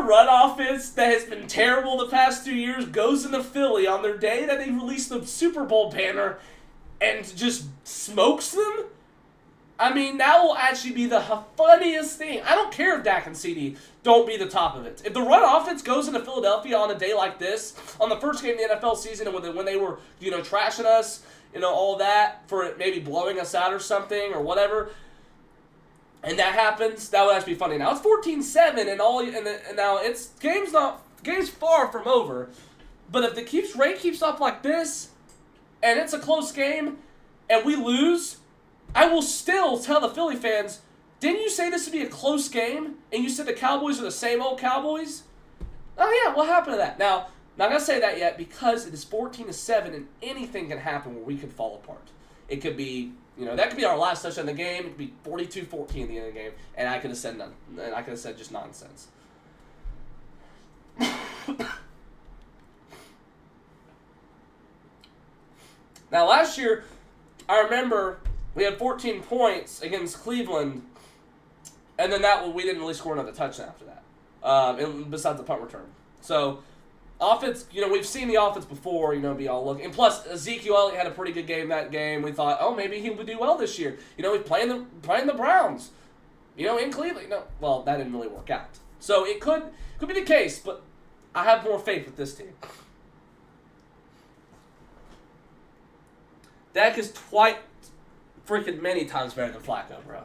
run offense that has been terrible the past 2 years goes into Philly on their day that they release the Super Bowl banner and just smokes them. I mean, that will actually be the funniest thing. I don't care if Dak and CD don't be the top of it. If the run offense goes into Philadelphia on a day like this, on the first game of the NFL season, and when they were, trashing us, all that, for maybe blowing us out or something or whatever, and that happens, that would actually be funny. Now it's 14-7, and now it's game's far from over. But if the rate keeps up like this, and it's a close game, and we lose, I will still tell the Philly fans, didn't you say this would be a close game? And you said the Cowboys are the same old Cowboys? Oh, yeah, what happened to that? Now, not going to say that yet because it is 14-7 and anything can happen where we could fall apart. It could be, that could be our last touchdown in the game. It could be 42-14 at the end of the game. And I could have said none. And I could have said just nonsense. Now, last year, I remember we had 14 points against Cleveland, and then we didn't really score another touchdown after that, besides the punt return. So, offense, we've seen the offense before, be all looking. And plus, Ezekiel Elliott had a pretty good game that game. We thought, maybe he would do well this year. He's playing the Browns, in Cleveland. No, well, that didn't really work out. So, it could be the case, but I have more faith with this team. Dak is quite freaking many times better than Flacco, bro.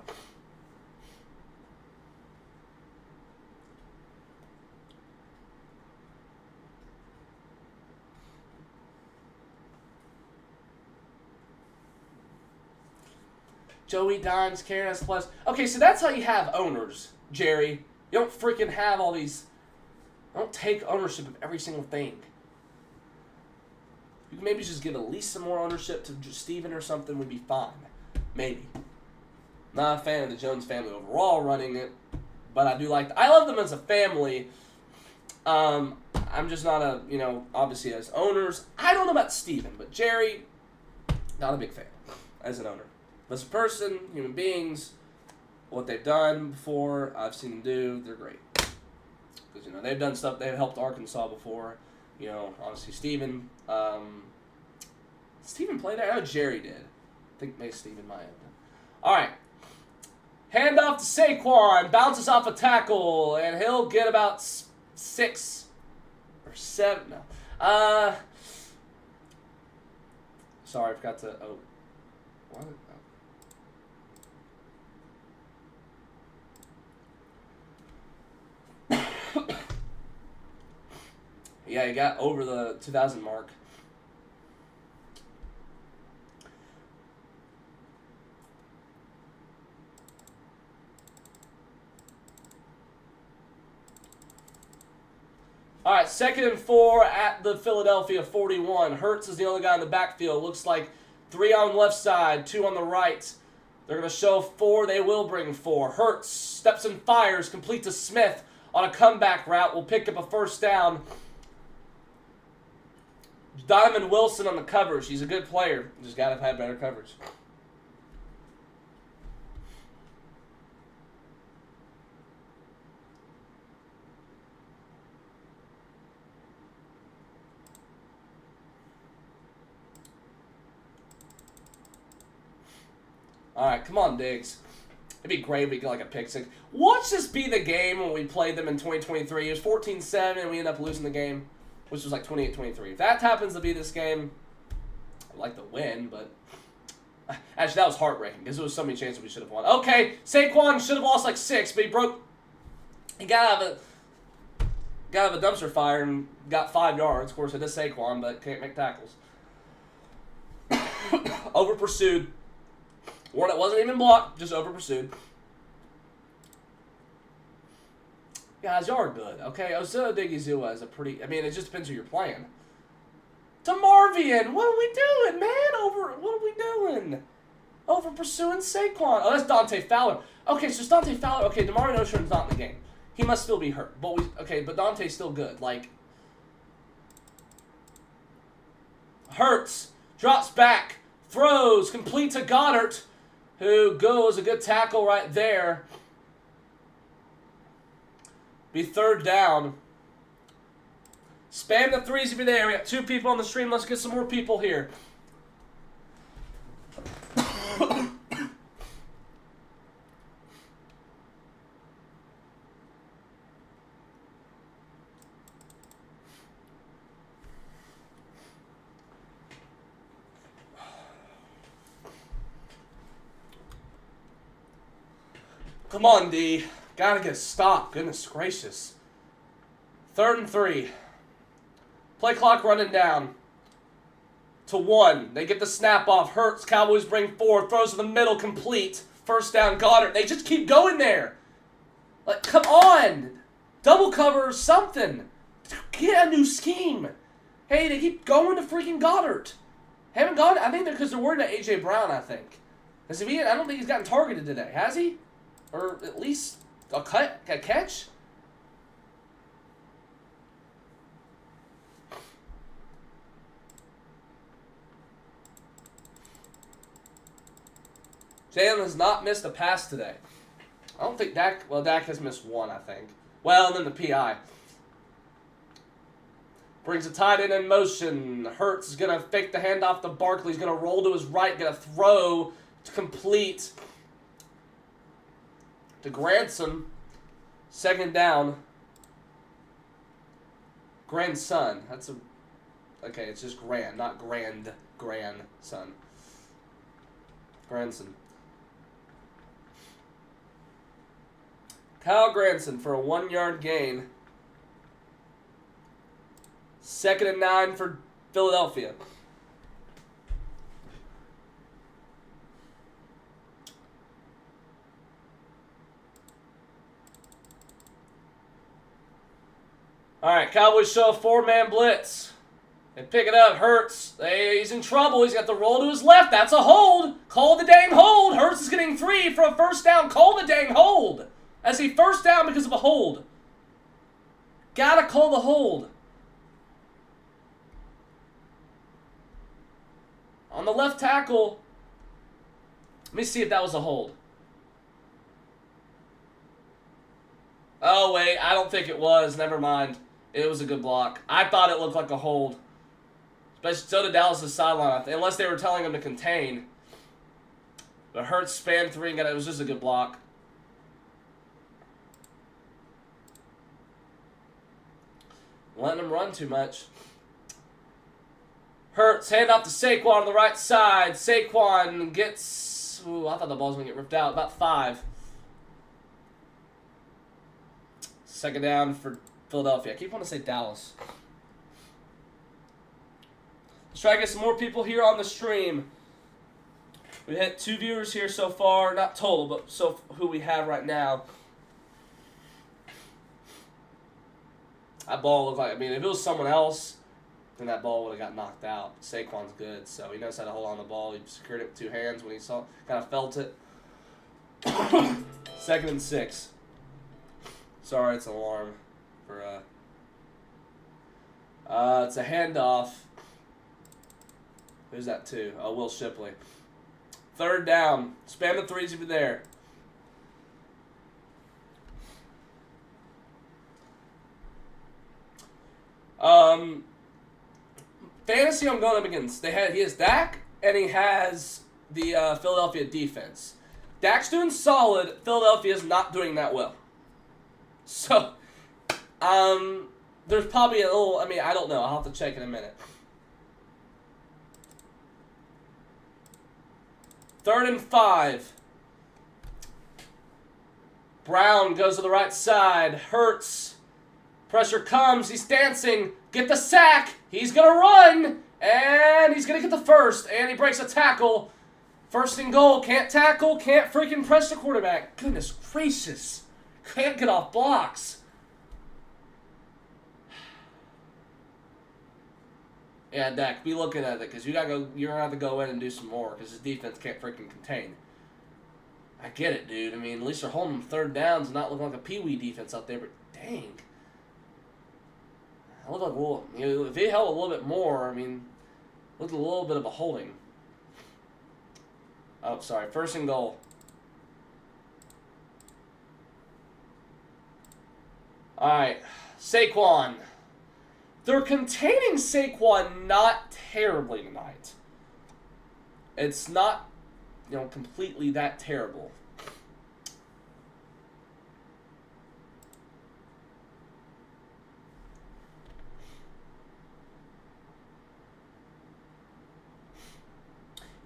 Joey Dimes, Karen S. Plus. Okay, so that's how you have owners, Jerry. You don't freaking have all these. Don't take ownership of every single thing. You can maybe just give at least some more ownership to Steven or something would be fine. Maybe. Not a fan of the Jones family overall running it, but I do I love them as a family. I'm just not obviously as owners. I don't know about Steven, but Jerry, not a big fan as an owner. As a person, human beings, what they've done before, I've seen them do, they're great. Because, they've done stuff, they've helped Arkansas before. Obviously Steven. Steven played there? I know Jerry did. I think maybe Steven might have. All right. Hand off to Saquon. Bounces off a tackle, and he'll get about 6 or 7. No. Sorry, I forgot to. Oh. What? Oh. Yeah, he got over the 2,000 mark. All right, 2nd and 4 at the Philadelphia 41. Hurts is the only guy in the backfield. Looks like 3 on the left side, 2 on the right. They're going to show 4. They will bring 4. Hurts steps and fires, complete to Smith on a comeback route. Will pick up a first down. Donovan Wilson on the coverage. He's a good player. Just got to have had better coverage. All right, come on, Diggs. It'd be great if we get like a pick six. Watch this be the game when we played them in 2023. It was 14-7, and we ended up losing the game, which was like 28-23. If that happens to be this game, I'd like to win, but actually that was heartbreaking because there was so many chances we should have won. Okay, Saquon should have lost like 6, but he got out of a dumpster fire and got 5 yards. Of course, it is Saquon, but can't make tackles. Over pursued. One that wasn't even blocked, just over pursued. Guys, y'all are good, okay? Ozuna Digizua is a pretty... I mean, it just depends who you're playing. DeMarvian, what are we doing, man? What are we doing? Over pursuing Saquon. Oh, that's Dante Fowler. Okay, so it's Dante Fowler. Okay, DeMarvian Ocean's not in the game. He must still be hurt. But but Dante's still good. Like, Hurts drops back, throws, complete to Goddard, who goes a good tackle right there. Be 3rd down. Spam the 3s if you're there. We got 2 people on the stream. Let's get some more people here. Come on, D. Gotta get a stop. Goodness gracious. 3rd and 3. Play clock running down to 1. They get the snap off. Hurts. Cowboys bring 4. Throws to the middle. Complete. First down. Goddard. They just keep going there. Like, come on. Double cover or something. Get a new scheme. Hey, they keep going to freaking Goddard. Haven't gone. I think they're because they're worried about A.J. Brown, I think. Because if I don't think he's gotten targeted today. Has he? Or at least a catch? Jalen has not missed a pass today. I don't think Dak... Well, Dak has missed 1, I think. Well, and then the PI. Brings a tight end in motion. Hurts is going to fake the handoff to Barkley. He's going to roll to his right. Going to throw to complete to Granson. 2nd down. Grandson. That's a... Okay, it's just grand, not grandson. Grandson. Kyle Granson for a 1-yard gain. 2nd and 9 for Philadelphia. All right, Cowboys show a 4-man blitz. They pick it up. Hurts. He's in trouble. He's got the roll to his left. That's a hold. Call the dang hold. Hurts is getting 3 for a first down. Call the dang hold. As he first down because of a hold. Gotta call the hold. On the left tackle. Let me see if that was a hold. Oh, wait. I don't think it was. Never mind. It was a good block. I thought it looked like a hold. But so did Dallas' sideline, unless they were telling him to contain. But Hurts spanned 3 and got it. It was just a good block. letting him run too much. Hurts, hand off to Saquon on the right side. Saquon gets... Ooh, I thought the ball was going to get ripped out. About 5. Second down for Philadelphia. I keep wanting to say Dallas. Let's try to get some more people here on the stream. We hit 2 viewers here so far. Not total, but so who we have right now. That ball looked like... I mean, if it was someone else... then that ball would have got knocked out. Saquon's good, so he knows how to hold on to the ball. He secured it with 2 hands when he saw, kind of felt it. 2nd and 6. Sorry, it's an alarm for it's a handoff. Who's that to? Oh, Will Shipley. 3rd down. Spam the 3s if you're there. Fantasy I'm going up against. He has Dak, and he has the Philadelphia defense. Dak's doing solid. Philadelphia's not doing that well. So, there's probably a little... I mean, I don't know. I'll have to check in a minute. 3rd and 5. Brown goes to the right side. Hurts. Pressure comes. He's dancing. Get the sack. He's going to run. And he's going to get the first. And he breaks a tackle. 1st and goal. Can't tackle. Can't freaking press the quarterback. Goodness gracious. Can't get off blocks. Yeah, Dak, be looking at it because you're gonna have to go in and do some more because his defense can't freaking contain. I get it, dude. I mean, at least they're holding 3rd downs and not looking like a peewee defense out there. But dang, I look like if they held a little bit more, I mean, looked a little bit of a holding. Oh, sorry, 1st and goal. All right, Saquon. They're containing Saquon not terribly tonight. It's not, completely that terrible.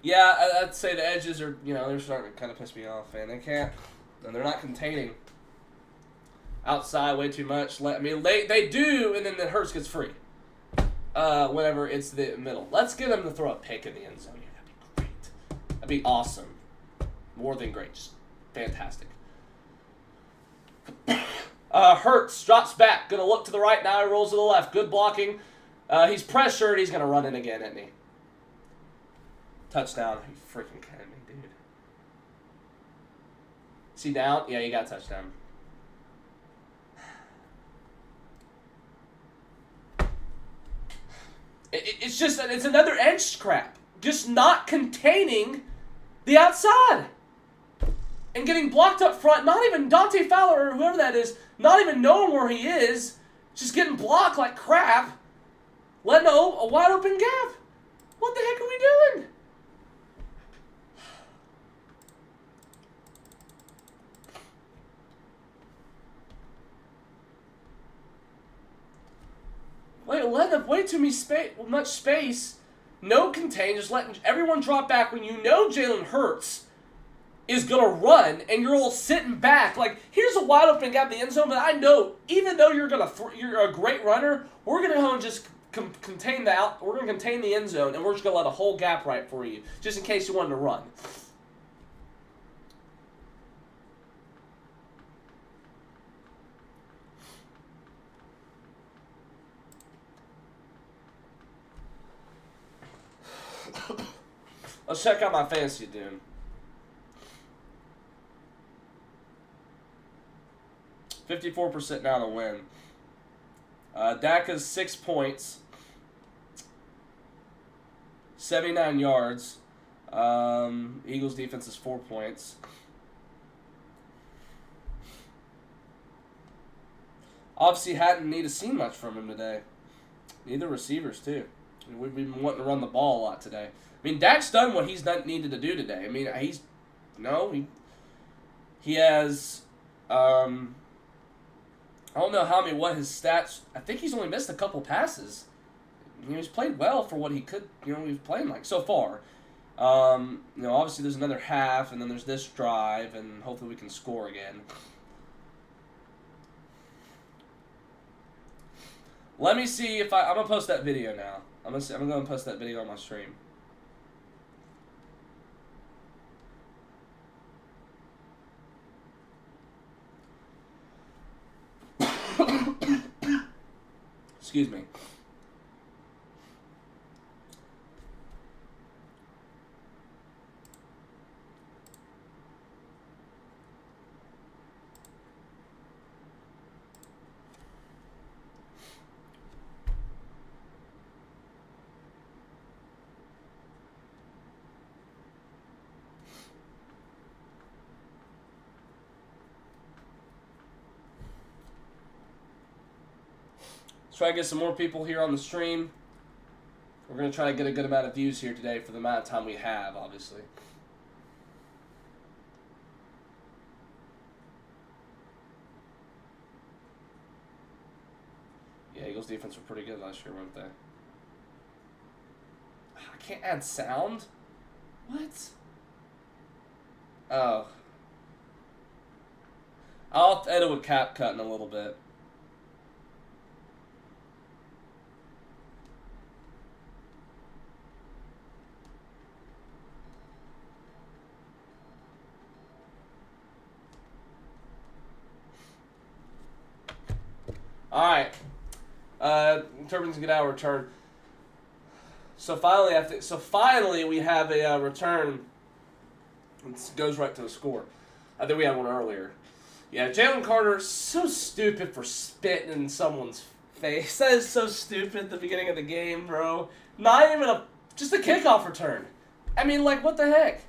Yeah, I'd say the edges are, they're starting to kind of piss me off, and they're not containing. Outside way too much. They do, and then the Hurts gets free. Whenever it's the middle. Let's get them to throw a pick in the end zone. Yeah, that'd be great. That'd be awesome. More than great. Just fantastic. Hurts drops back. Gonna look to the right now. He rolls to the left. Good blocking. He's pressured. He's gonna run in again, isn't he? Touchdown. Are you freaking kidding me, dude? Is he down? Yeah, he got a touchdown. It's another edge crap. Just not containing the outside. And getting blocked up front. Not even Dante Fowler or whoever that is, not even knowing where he is. Just getting blocked like crap. Letting a wide open gap. What the heck are we doing? Letting up way too much space. No contain, just letting everyone drop back when you know Jalen Hurts is going to run and you're all sitting back. Like, here's a wide open gap in the end zone, but I know, even though you're a great runner, we're going to go and just contain we're going to contain the end zone, and we're just going to let a whole gap right for you, just in case you wanted to run. Let's check out my fantasy, dude. 54% now to win. Dak has 6 points. 79 yards. Eagles defense is 4 points. Obviously hadn't need to see much from him today. Neither receivers, too. We've been wanting to run the ball a lot today. I mean, Dak's done what he's needed to do today. I mean, he has I don't know what his stats. I think he's only missed a couple passes. He's played well for what he could. He's playing like so far. Obviously there's another half, and then there's this drive, and hopefully we can score again. Let me see if I'm gonna post that video now. I'm gonna post that video on my stream. Excuse me. Let's try to get some more people here on the stream. We're going to try to get a good amount of views here today for the amount of time we have, obviously. Yeah, Eagles defense were pretty good last year, weren't they? I can't add sound? What? Oh. I'll edit with CapCut in a little bit. Alright. Turbines get our return. So finally we have a return. It goes right to the score. I think we had one earlier. Yeah, Jalen Carter, so stupid for spitting in someone's face. That is so stupid at the beginning of the game, bro. Not even just a kickoff return. I mean, like, what the heck?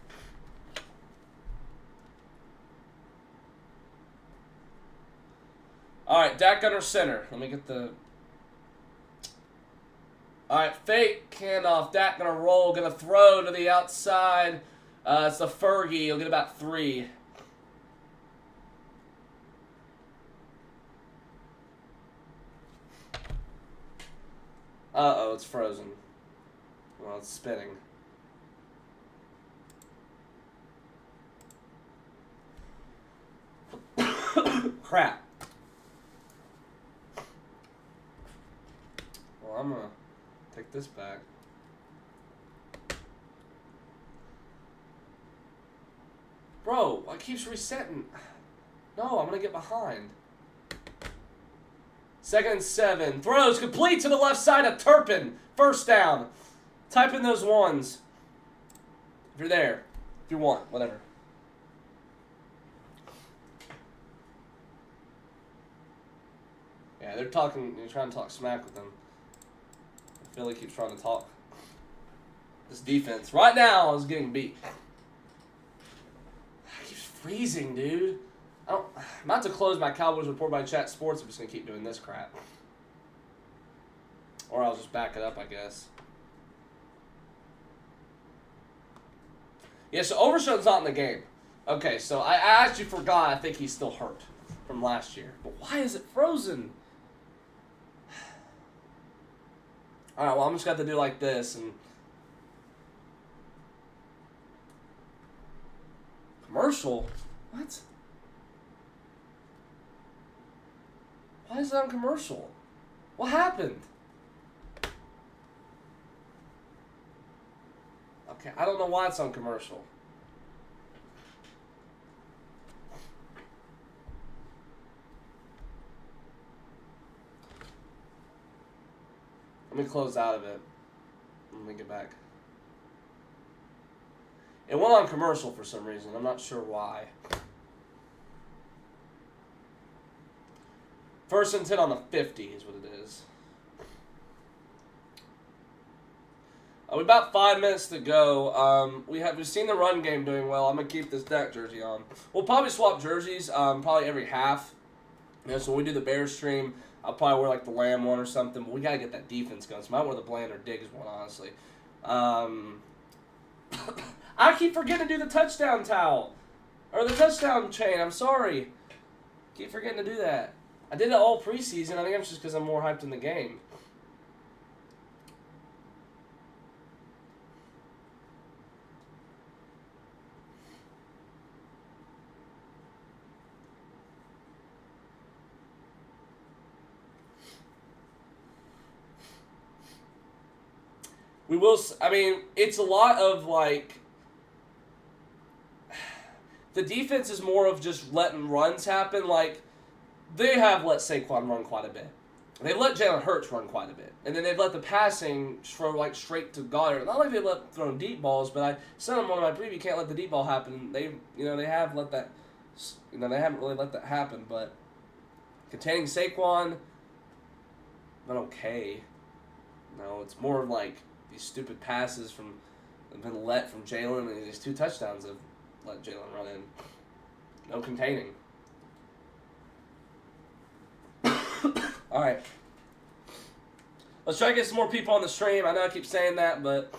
Alright, Dak under center. Let me get the... Alright, fake handoff. Dak gonna roll, gonna throw to the outside. It's the Fergie. He'll get about 3. Uh-oh, it's frozen. Well, it's spinning. Crap. Well, I'm gonna take this back. Bro, it keeps resetting. No, I'm gonna get behind. 2nd and 7. Throws complete to the left side of Turpin. First down. Type in those ones. If you're there. If you want. Whatever. Yeah, they're talking. You're trying to talk smack with them. Philly keeps trying to talk. This defense right now is getting beat. It keeps freezing, dude. I'm about to close my Cowboys report by Chat Sports. I'm just going to keep doing this crap. Or I'll just back it up, I guess. Yeah, so Overshown's not in the game. Okay, so I actually forgot. I think he's still hurt from last year. But why is it frozen? Alright, well, I'm just going to have to do like this. And commercial? What? Why is it on commercial? What happened? Okay, I don't know why it's on commercial. Let me close out of it. Let me get back. It went on commercial for some reason. I'm not sure why. 1st and 10 on the 50 is what it is. With about 5 minutes to go. We've seen the run game doing well. I'm gonna keep this Dak jersey on. We'll probably swap jerseys. Probably every half. So when we do the Bears stream, I'll probably wear like the Lamb one or something. But we gotta get that defense going. So I might wear the Bland or Diggs one, honestly. I keep forgetting to do the touchdown towel or the touchdown chain. I'm sorry. Keep forgetting to do that. I did it all preseason. I think it's just because I'm more hyped in the game. We will. I mean, it's a lot of like. The defense is more of just letting runs happen. Like, they have let Saquon run quite a bit. They've let Jalen Hurts run quite a bit. And then they've let the passing throw, like, straight to Goddard. Not like they let throw deep balls, but I said on one of my preview, you can't let the deep ball happen. They have let that, they haven't really let that happen. But containing Saquon, been okay. No, it's more of like these stupid passes have been let from Jalen, and these 2 touchdowns have let Jalen run in. No containing. All right. Let's try to get some more people on the stream. I know I keep saying that, but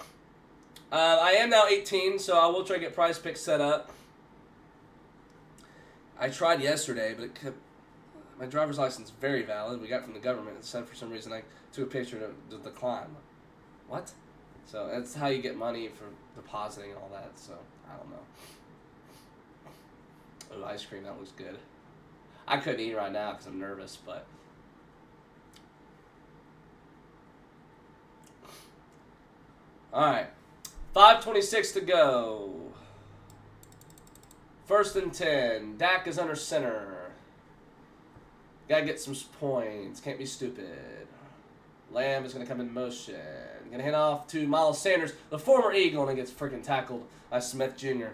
I am now 18, so I will try to get Prize Picks set up. I tried yesterday, but my driver's license is very valid. We got from the government. It said for some reason I took a picture to decline. What? So that's how you get money for depositing and all that. So I don't know. Oh, ice cream, that looks good. I couldn't eat right now because I'm nervous, but... Alright. 5:26 to go. 1st and 10. Dak is under center. Gotta get some points. Can't be stupid. Lamb is going to come in motion. Going to hand off to Miles Sanders, the former Eagle, and he gets freaking tackled by Smith Jr.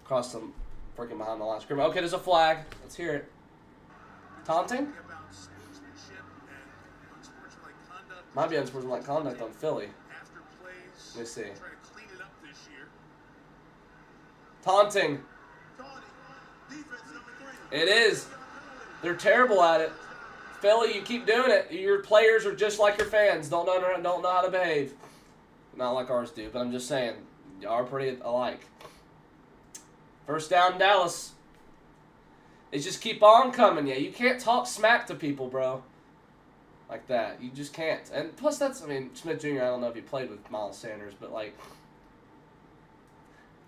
Across them, freaking behind the line of scrimmage. Okay, there's a flag. Let's hear it. Taunting? Might be unsportsmanlike conduct on Philly. Let me see. Taunting. It is. They're terrible at it. Philly, you keep doing it. Your players are just like your fans. Don't know how to behave. Not like ours do, but I'm just saying. You are pretty alike. 1st down, Dallas. They just keep on coming. Yeah, you can't talk smack to people, bro. Like that. You just can't. And plus, Smith Jr., I don't know if he played with Miles Sanders, but, like,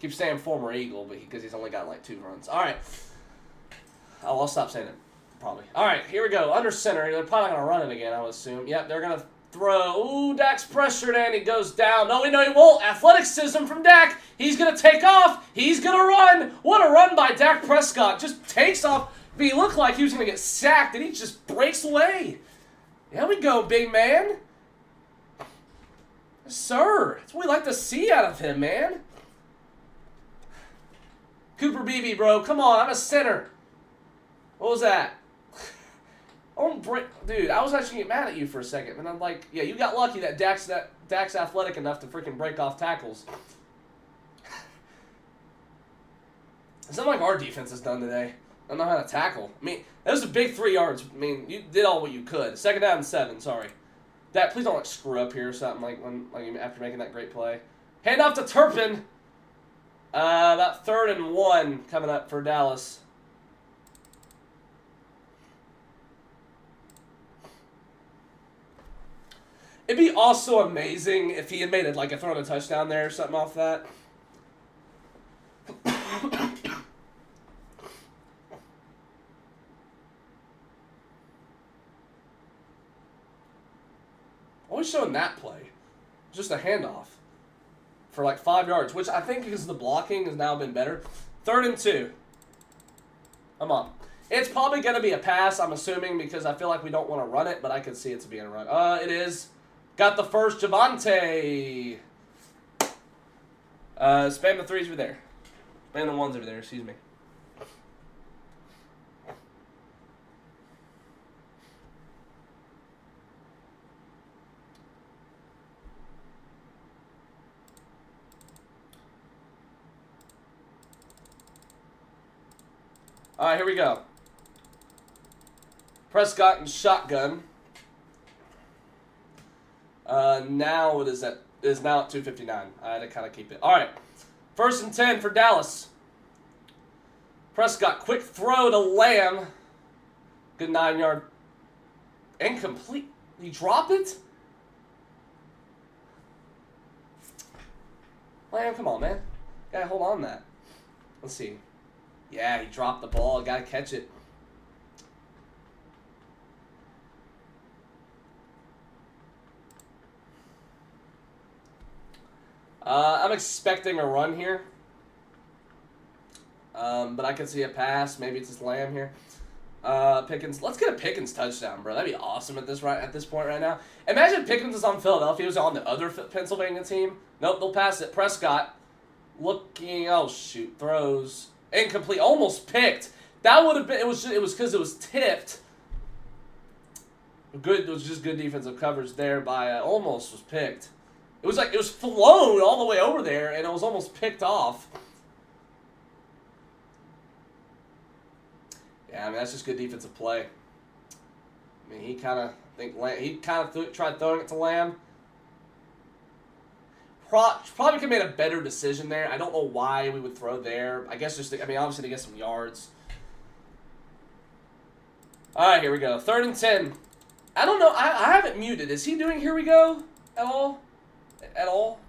keep saying former Eagle, but because he's only got, like, 2 runs. All right. I'll stop saying it, probably. All right, here we go. Under center. They're probably not going to run it again, I would assume. Yep, they're going to throw. Ooh, Dak's pressured, and he goes down. No, he won't. Athleticism from Dak. He's going to take off. He's going to run. What a run by Dak Prescott. Just takes off. But he looked like he was going to get sacked, and he just breaks away. There we go, big man. Yes, sir. That's what we like to see out of him, man. Cooper Beebe, bro. Come on, I'm a center. What was that? Dude, I was actually getting mad at you for a second, and I'm like, yeah, you got lucky that Dak's athletic enough to freaking break off tackles. It's not like our defense has done today. I don't know how to tackle. I mean, that was a big 3 yards. I mean, you did all what you could. 2nd down and 7. Sorry. Dak, please don't screw up here or something like after making that great play. Hand off to Turpin. About 3rd and 1 coming up for Dallas. It'd be also amazing if he had made it like a throw and a touchdown there or something off that. Always showing that play. Just a handoff for like 5 yards, which I think because the blocking has now been better. 3rd and 2. Come on. It's probably going to be a pass, I'm assuming, because I feel like we don't want to run it, but I could see it's being a run. It is. Got the first, Javonte. Spam the 3s over there. Spam the 1s over there, excuse me. All right, here we go. Prescott and shotgun. Now it is now at 2:59. I had to kind of keep it. All right, 1st and 10 for Dallas. Prescott, quick throw to Lamb. Good 9-yard. Incomplete. Did he drop it? Lamb, come on, man. Gotta hold on to that. Let's see. Yeah, he dropped the ball. Gotta catch it. I'm expecting a run here. But I can see a pass. Maybe it's just Lamb here. Pickens. Let's get a Pickens touchdown, bro. That'd be awesome at this point right now. Imagine Pickens is on Philadelphia. He was on the other Pennsylvania team. Nope, they'll pass it. Prescott looking. Oh shoot, throws incomplete. Almost picked. That would have been. It was because it was tipped. Good. It was just good defensive coverage there by. Almost was picked. It was like it was flown all the way over there, and it was almost picked off. Yeah, I mean that's just good defensive play. I mean he kind of tried throwing it to Lamb. Probably could have made a better decision there. I don't know why we would throw there. I guess obviously to get some yards. All right, here we go. 3rd and 10. I don't know. I have it muted. Is he doing here we go at all? At all?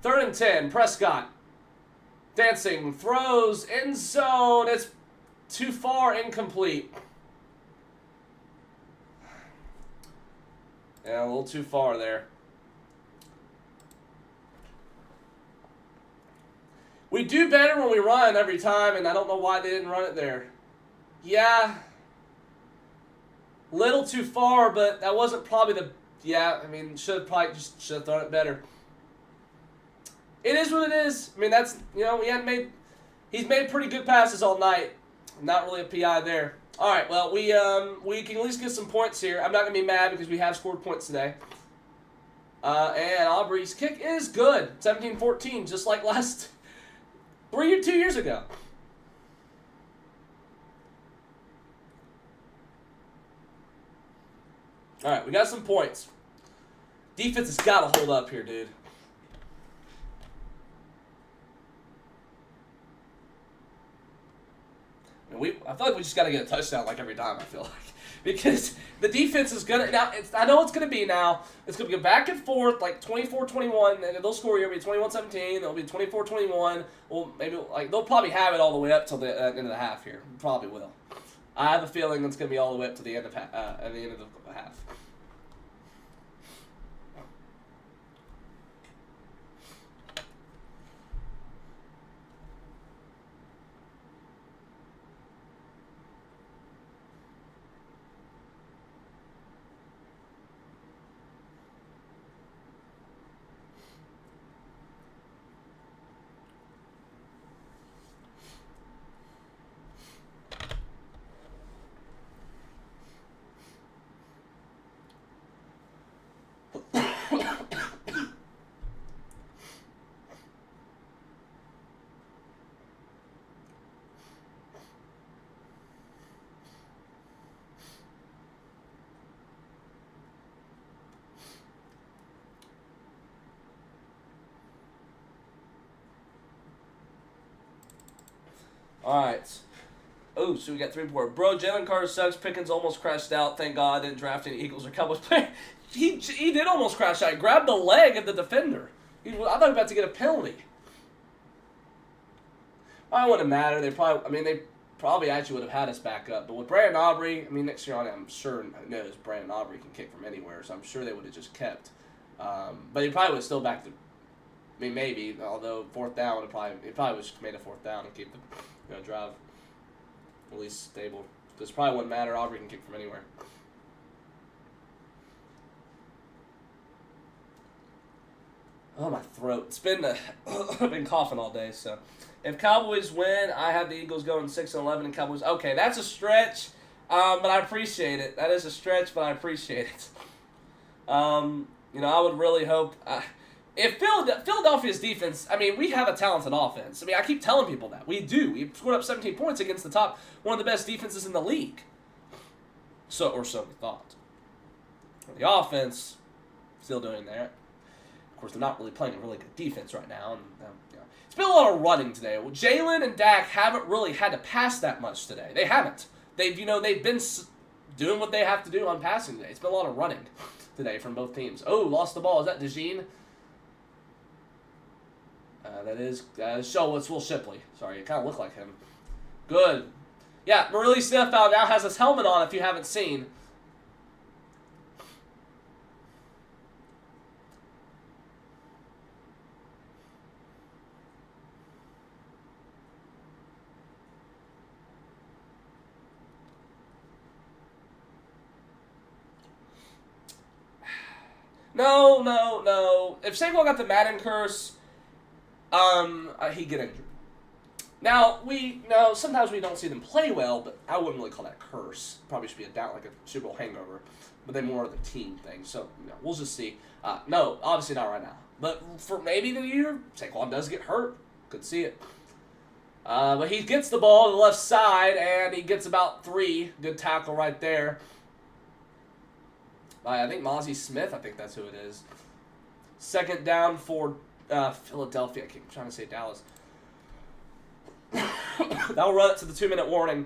3rd and 10. Prescott. Dancing. Throws. End zone. It's too far. Incomplete. Yeah, a little too far there. We do better when we run every time, and I don't know why they didn't run it there. Yeah. Little too far, but that wasn't probably the... Yeah, I mean, should have thrown it better. It is what it is. I mean, that's, he's made pretty good passes all night. Not really a PI there. All right, well, we can at least get some points here. I'm not going to be mad because we have scored points today. And Aubrey's kick is good. 17-14, just like 2 years ago. All right, we got some points. Defense has got to hold up here, dude. I feel like we just got to get a touchdown like every time, I feel like. Because the defense is going to... Now, I know it's going to be now. It's going to go back and forth, like 24-21, and they'll score here. It'll be 21-17. It'll be 24-21. Well, maybe they'll probably have it all the way up till the end of the half here. Probably will. I have a feeling it's going to be all the way up to the end of the half. All right. Oh, so we got 3 more. Bro, Jalen Carter sucks. Pickens almost crashed out. Thank God I didn't draft any Eagles or Cowboys player. He did almost crash out. He grabbed the leg of the defender. I thought he was about to get a penalty. I wouldn't matter. They probably actually would have had us back up. But with Brandon Aubrey, next year on it, I'm sure knows Brandon Aubrey can kick from anywhere. So I'm sure they would have just kept. But he probably would have still backed the... maybe. Although 4th down would have probably... He probably would have just made a 4th down and keep the... drive at least stable. Because it probably wouldn't matter. Aubrey can kick from anywhere. Oh, my throat. It's been I've been coughing all day. So, if Cowboys win, I have the Eagles going 6-11, and Cowboys. Okay, that's a stretch, but I appreciate it. That is a stretch, but I appreciate it. I would really hope. If Philadelphia's defense, we have a talented offense. I keep telling people that. We do. We scored up 17 points against one of the best defenses in the league. So we thought. The offense, still doing that. Of course, they're not really playing a really good defense right now. And, It's been a lot of running today. Well, Jalen and Dak haven't really had to pass that much today. They haven't. They've been doing what they have to do on passing today. It's been a lot of running today from both teams. Oh, lost the ball. Is that DeJean? That is it's Will Shipley. Sorry, it kind of looked like him. Good. Yeah, Marley Sniffow now has his helmet on if you haven't seen. No. If Saquon got the Madden curse, he'd get injured. Now, sometimes we don't see them play well, but I wouldn't really call that a curse. Probably should be like a Super Bowl hangover, but then more of the team thing. So, we'll just see. No, obviously not right now. But for maybe the year, Saquon does get hurt. Could see it. But he gets the ball to the left side, and he gets about 3. Good tackle right there. I think Mozzie Smith, I think that's who it is. Second down for Philadelphia. I keep trying to say Dallas. That'll run it to the 2-minute warning.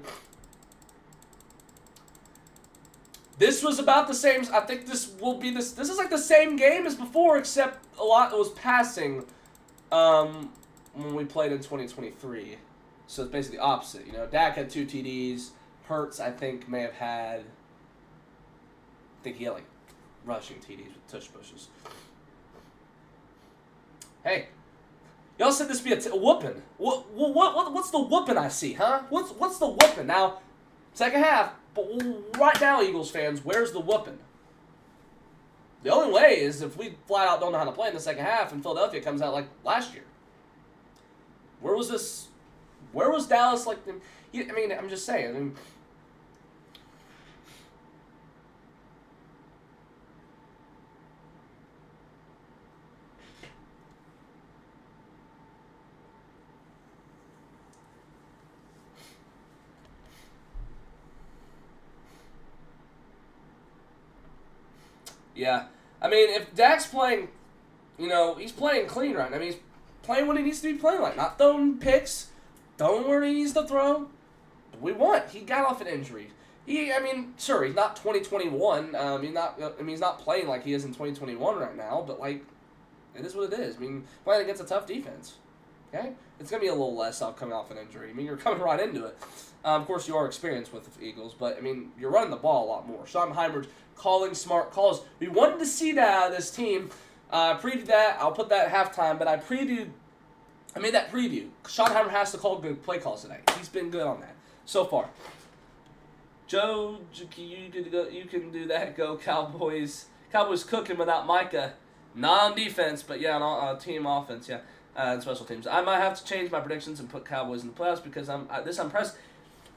This was about the same. I think this will be this. This is like the same game as before, except a lot was passing when we played in 2023. So it's basically the opposite. Dak had 2 TDs. Hurts, I think, may have had. I think he had like rushing TDs with tush pushes. Hey, y'all said this be a whooping. What's the whooping I see, huh? What's the whooping? Now, second half, but right now, Eagles fans, where's the whooping? The only way is if we flat out don't know how to play in the second half and Philadelphia comes out like last year. Where was this? Where was Dallas like? I'm just saying. Yeah. If Dak's playing, he's playing clean right now. He's playing what he needs to be playing like. Not throwing picks, throwing where he needs to throw. We want. He got off an injury. Sure, he's not 2021. He's not playing like he is in 2021 right now, but, it is what it is. Playing against a tough defense. Okay? It's going to be a little less coming off an injury. You're coming right into it. Of course, you are experienced with the Eagles, but, you're running the ball a lot more. Schottenheimer's calling smart calls. We wanted to see that out of this team. I previewed that. I'll put that at halftime, but I made that preview. Schottenheimer has to call good play calls today. He's been good on that so far. Joe, you can do that. Go Cowboys. Cowboys cooking without Micah. Not on defense, but yeah, on team offense, yeah. And special teams. I might have to change my predictions and put Cowboys in the playoffs because I'm impressed.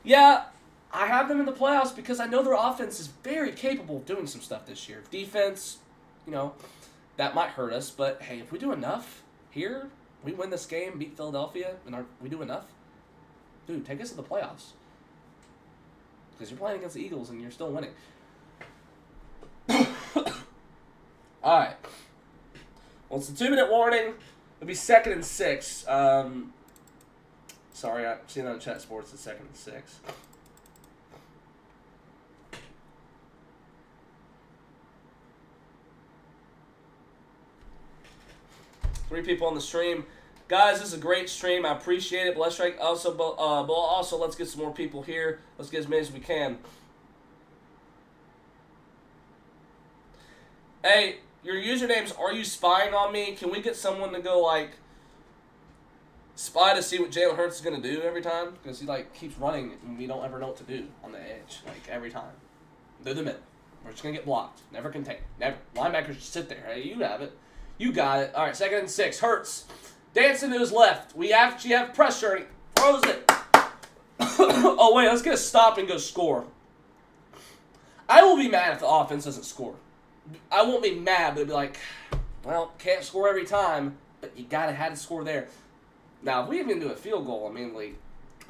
Yeah, I have them in the playoffs because I know their offense is very capable of doing some stuff this year. Defense, that might hurt us, but hey, if we do enough here, we win this game, beat Philadelphia, and we do enough, dude, take us to the playoffs. Because you're playing against the Eagles and you're still winning. All right. Well, it's a 2-minute warning. It'll be 2nd and 6. Sorry, I've seen that on Chat Sports. It's 2nd and 6. Three people on the stream. Guys, this is a great stream. I appreciate it. But let's try also let's get some more people here. Let's get as many as we can. Hey, your usernames, are you spying on me? Can we get someone to go, spy to see what Jalen Hurts is going to do every time? Because he, keeps running and we don't ever know what to do on the edge, every time. Through the middle. We're just going to get blocked. Never contain. Never. Linebackers just sit there. Hey, you have it. You got it. All right, 2nd and 6. Hurts. Dancing to his left. We actually have pressure. And he throws it. Oh, wait. Let's get a stop and go score. I will be mad if the offense doesn't score. I won't be mad, but it'll be like, well, can't score every time, but you got to have to score there. Now, if we even do a field goal,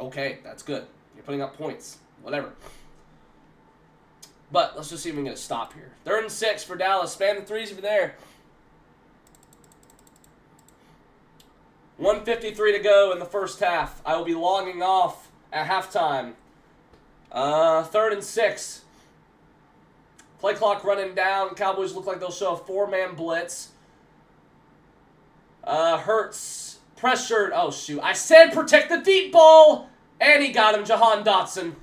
okay, that's good. You're putting up points. Whatever. But let's just see if we can get a stop here. 3rd and 6 for Dallas. Span the threes over there. 1:53 to go in the first half. I will be logging off at halftime. 3rd and 6. Play clock running down. Cowboys look like they'll show a 4-man blitz. Hurts pressured. Oh, shoot. I said protect the deep ball. And he got him, Jahan Dotson.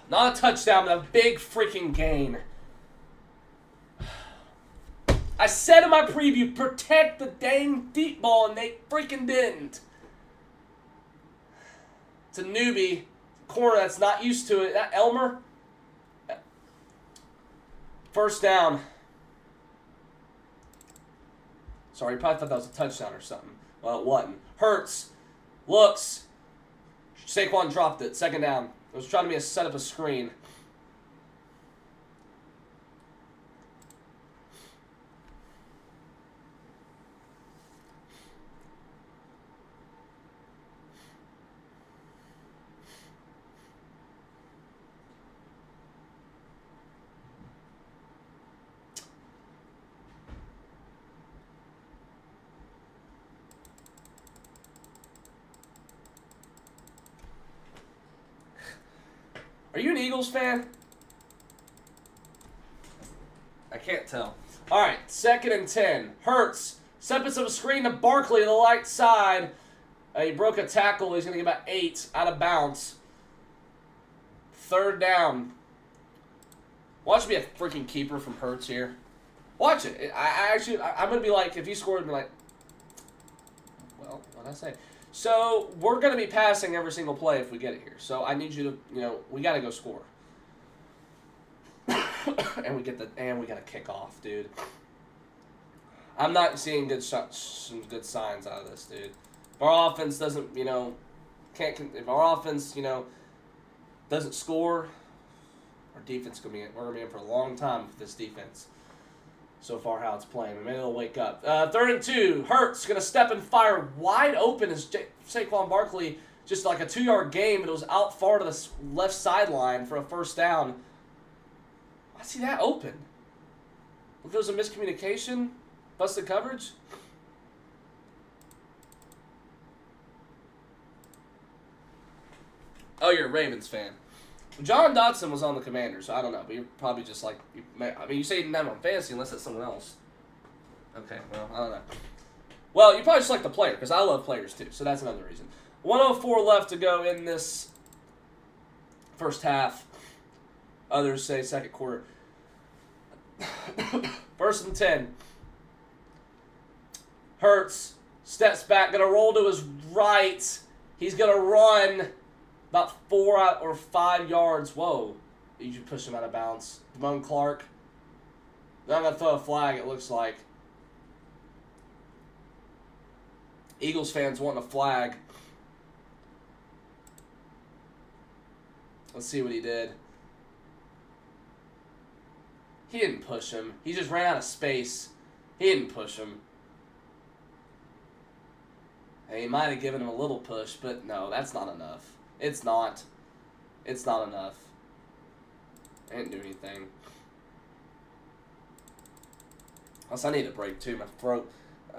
Not a touchdown, but a big freaking gain. I said in my preview, protect the dang deep ball, and they freaking didn't. It's a newbie corner that's not used to it. That Elmer. First down. Sorry, you probably thought that was a touchdown or something. Well, it wasn't. Hurts. Looks. Saquon dropped it. 2nd down. It was trying to set up a screen. Are you an Eagles fan? I can't tell. All right, 2nd and 10. Hurts. Steps of a screen to Barkley to the right side. He broke a tackle. He's going to get about 8 out of bounds. 3rd down. Watch me a freaking keeper from Hurts here. Watch it. I'm going to be like, if he scored, I'd be like, well, what'd I say? So, we're going to be passing every single play if we get it here. So, I need you to, we got to go score. and we got to kick off, dude. I'm not seeing some good signs out of this, dude. If our offense doesn't, if our offense, doesn't score, our defense we're going to be in for a long time with this defense. So far, how it's playing. Maybe they'll wake up. 3rd and 2. Hurts going to step and fire wide open as Saquon Barkley. Just like a 2-yard game, but it was out far to the left sideline for a 1st down. I see that open. Look, there was a miscommunication. Busted coverage. Oh, you're a Ravens fan. John Dotson was on the Commanders, so I don't know. But you're probably just like, you say you didn't have him on fantasy unless it's someone else. Okay, well, I don't know. Well, you probably just like the player, because I love players too, so that's another reason. 1:04 left to go in this first half. Others say second quarter. 1st and 10. Hurts steps back, going to roll to his right. He's going to run about 4 or 5 yards. Whoa. You should push him out of bounds. Damone Clark. They're going to throw a flag, it looks like. Eagles fans want a flag. Let's see what he did. He didn't push him. He just ran out of space. He didn't push him. And he might have given him a little push, but no, that's not enough. It's not. It's not enough. I didn't do anything. Plus, I need a break, too. My throat,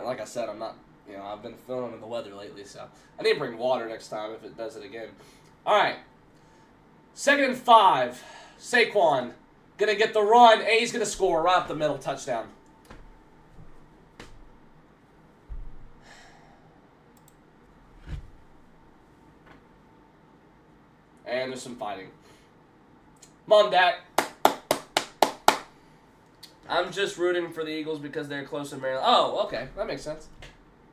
like I said, I'm not, I've been feeling in the weather lately, so I need to bring water next time if it does it again. All right. 2nd and 5. Saquon going to get the run. And he's going to score right up the middle. Touchdown. And there's some fighting. Come on, Dak. I'm just rooting for the Eagles because they're close to Maryland. Oh, okay. That makes sense.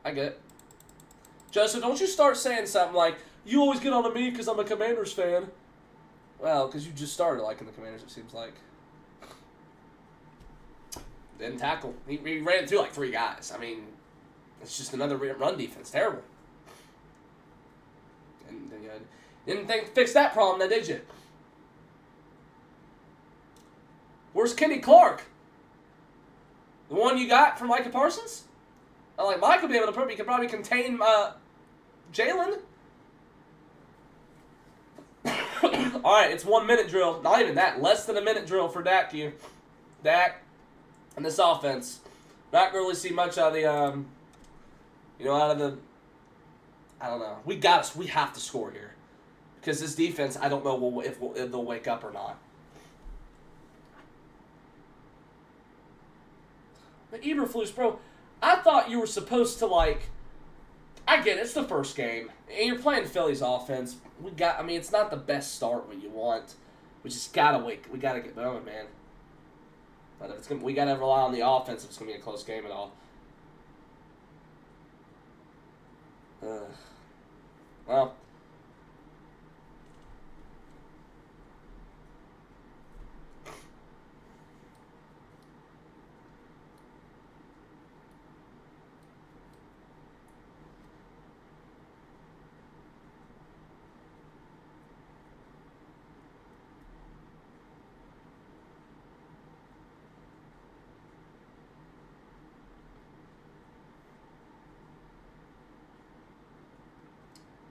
I get it. Joseph, don't you start saying something like, you always get on to me because I'm a Commanders fan. Well, because you just started liking the Commanders, it seems like. Didn't tackle. He ran through like 3 guys. I mean, it's just another run defense. Terrible. And didn't fix that problem, then, did you? Where's Kenny Clark? The one you got from Micah Parsons? Like, Mike could be able to he could probably contain Jalen. All right, it's 1 minute drill. Not even that. Less than a minute drill for Dak here. Dak and this offense. Not going to really see much out of You know, I don't know. We have to score here because this defense, I don't know if they'll wake up or not. The Eberflus, bro, I thought you were supposed to, like, I get it, it's the first game, and you're playing Philly's offense. It's not the best start what you want. We just gotta get going, man. But if we gotta rely on the offense if it's gonna be a close game at all. Well.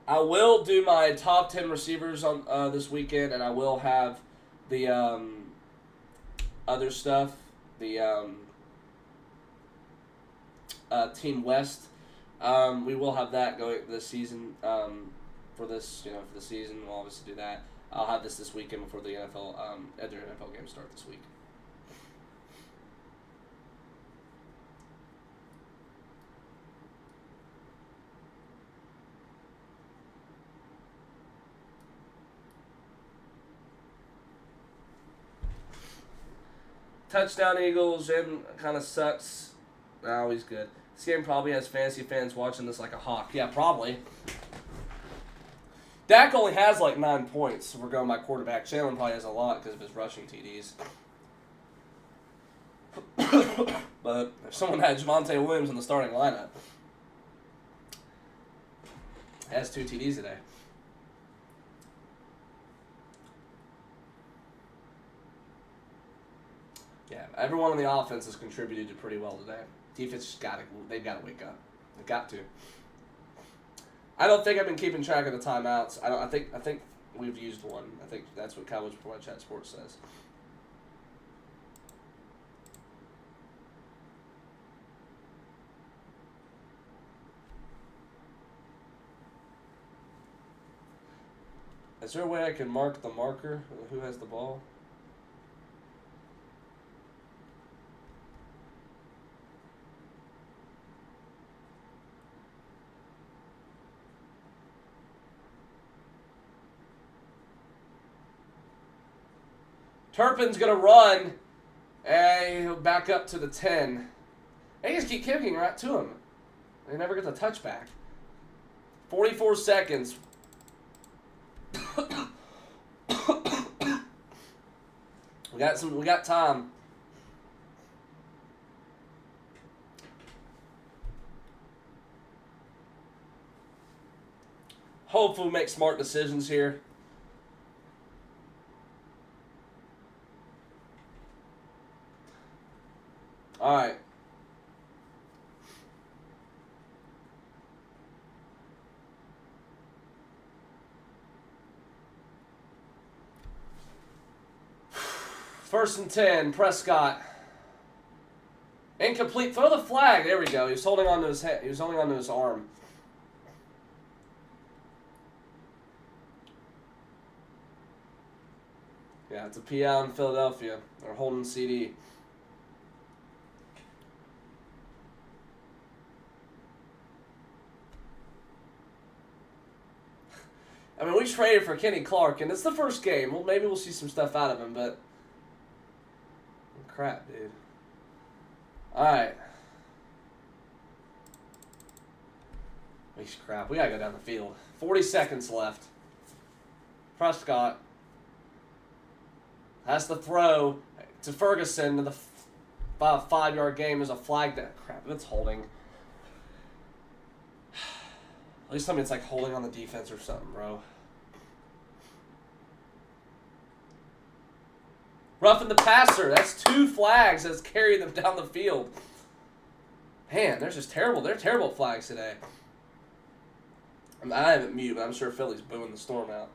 I will do my top 10 receivers on this weekend, and I will have the other stuff, the Team West. We will have that going this season. For the season, we'll obviously do that. I'll have this weekend before the NFL, other NFL games start this week. Touchdown Eagles, Jim kind of sucks. No, he's good. This game probably has fantasy fans watching this like a hawk. Yeah, probably. Dak only has like 9 points. So we're going by quarterback. Jalen probably has a lot because of his rushing TDs. But if someone had Javonte Williams in the starting lineup, he has 2 TDs today. Yeah, everyone on the offense has contributed pretty well today. Defense they've got to wake up. They've got to. I don't think I've been keeping track of the timeouts. I think we've used one. I think that's what Cowboys Pro Chat Sports says. Is there a way I can mark the marker? Who has the ball? Turpin's going to run, and he'll back up to the 10. They just keep kicking right to him. They never get the touchback. 44 seconds. We got time. Hopefully we make smart decisions here. All right. First and 10, Prescott. Incomplete. Throw the flag. There we go. He was holding on to his head. He was holding on to his arm. Yeah, it's a PI in Philadelphia. They're holding CD. I mean, we traded for Kenny Clark, and it's the first game. Well, maybe we'll see some stuff out of him, but crap, dude. All right. Crap. We gotta go down the field. 40 seconds left. Prescott has to throw to Ferguson to the 5-yard game. There's a flag that crap. It's holding. At least tell me it's like holding on the defense or something, bro. Roughing the passer. That's 2 flags that's carried them down the field. Man, they're just terrible. They're terrible flags today. I haven't muted, but I'm sure Philly's booing the storm out.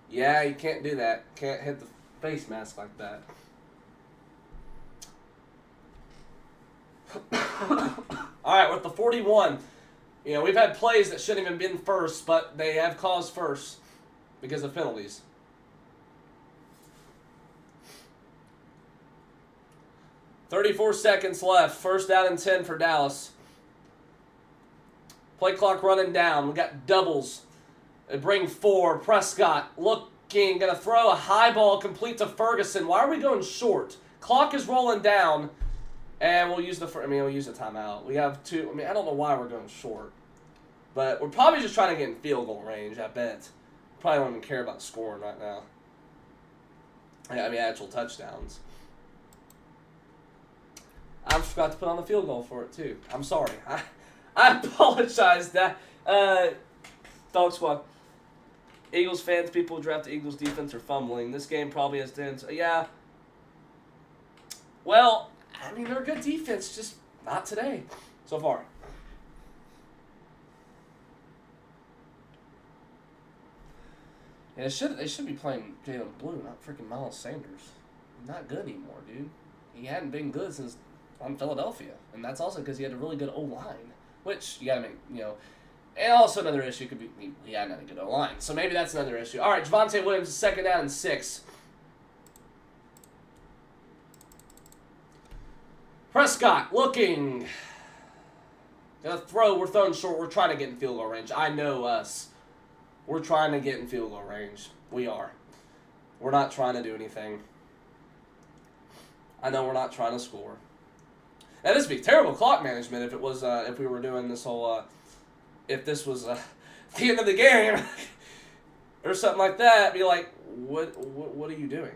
Yeah, you can't do that. Can't hit the face mask like that. Alright, we're at the 41. You know, we've had plays that shouldn't even been first, but they have caused first because of penalties. .34 seconds left. First down and 10 for Dallas. Play clock running down. We got doubles. They bring 4. Prescott looking, gonna throw a high ball complete to Ferguson. Why are we going short? Clock is rolling down, and we'll use we'll use a timeout. We have 2. I mean, I don't know why we're going short, but we're probably just trying to get in field goal range. I bet. Probably don't even care about scoring right now. I mean, actual touchdowns. I forgot to put on the field goal for it too. I'm sorry. I apologize. That Dog Squad. Eagles fans, people who draft the Eagles defense are fumbling. This game probably has been, yeah. Well, I mean, they're a good defense, just not today so far. Yeah, they should be playing Jalen Blue, not freaking Miles Sanders. Not good anymore, dude. He hadn't been good since on Philadelphia, and that's also because he had a really good O-line, which you gotta make, you know. And also another issue could be he had not a good O-line, so maybe that's another issue. All right, Javonte Williams, second down and 6. Prescott looking, gonna throw. We're throwing short. We're trying to get in field goal range. I know us. We're trying to get in field goal range. We are. We're not trying to do anything. I know we're not trying to score. Now, this would be terrible clock management if it was if we were doing this whole if this was the end of the game or something like that. Be like, what are you doing?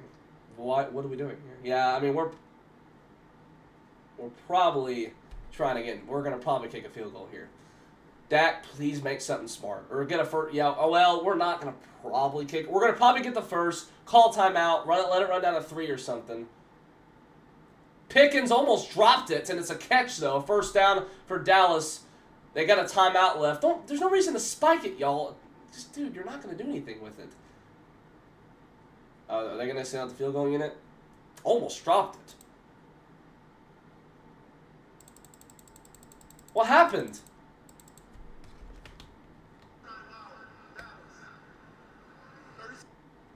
What are we doing here? Yeah, I mean we're probably trying to get. We're gonna probably kick a field goal here. Dak, please make something smart or get a first. Yeah, oh well, we're not gonna probably kick. We're gonna probably get the first. Call timeout. Let it run down to 3 or something. Pickens almost dropped it, and it's a catch, though. First down for Dallas. They got a timeout left. There's no reason to spike it, y'all. Just, dude, you're not going to do anything with it. Are they going to send out the field goal unit? Almost dropped it. What happened?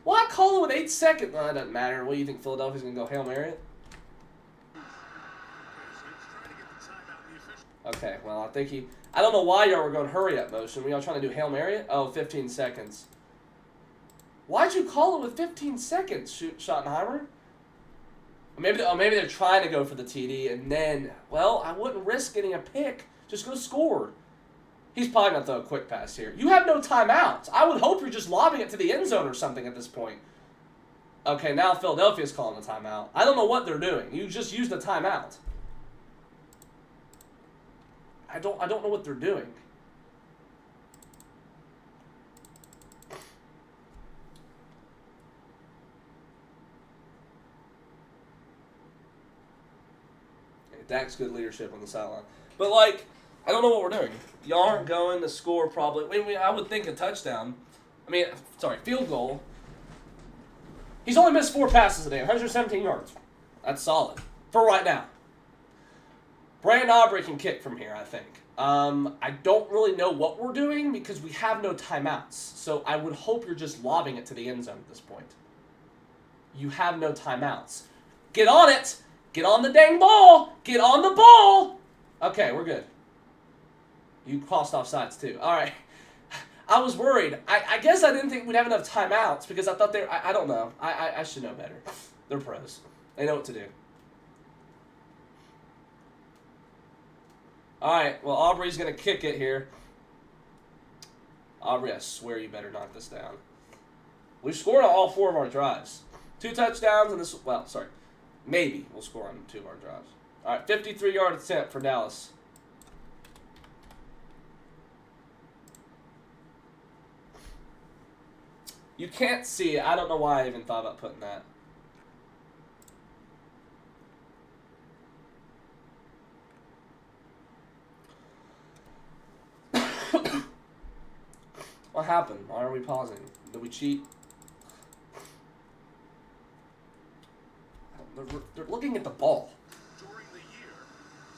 Why call it with 8 seconds? No, that doesn't matter. What do you think, Philadelphia's going to go Hail Mary it? Okay, well, I think I don't know why y'all were going hurry-up motion. Were y'all trying to do Hail Mary it? Oh, 15 seconds. Why'd you call it with 15 seconds, Schottenheimer? Maybe they're trying to go for the TD, and then, well, I wouldn't risk getting a pick. Just go score. He's probably going to throw a quick pass here. You have no timeouts. I would hope you're just lobbing it to the end zone or something at this point. Okay, now Philadelphia's calling the timeout. I don't know what they're doing. You just used the timeout. I don't know what they're doing. Okay, Dak's good leadership on the sideline. But, like, I don't know what we're doing. Y'all aren't going to score probably. I would think a touchdown. Field goal. He's only missed 4 passes today, 117 yards. That's solid for right now. Brandon Aubrey can kick from here, I think. I don't really know what we're doing because we have no timeouts. So I would hope you're just lobbing it to the end zone at this point. You have no timeouts. Get on it! Get on the dang ball! Get on the ball! Okay, we're good. You crossed off sides too. All right. I was worried. I guess I didn't think we'd have enough timeouts because I thought I don't know. I should know better. They're pros. They know what to do. All right, well, Aubrey's going to kick it here. Aubrey, I swear you better knock this down. We've scored on all 4 of our drives. 2 touchdowns and this, well, sorry. Maybe we'll score on 2 of our drives. All right, 53-yard attempt for Dallas. You can't see it. I don't know why I even thought about putting that. What happened? Why are we pausing? Did we cheat? they're looking at the ball. during the year.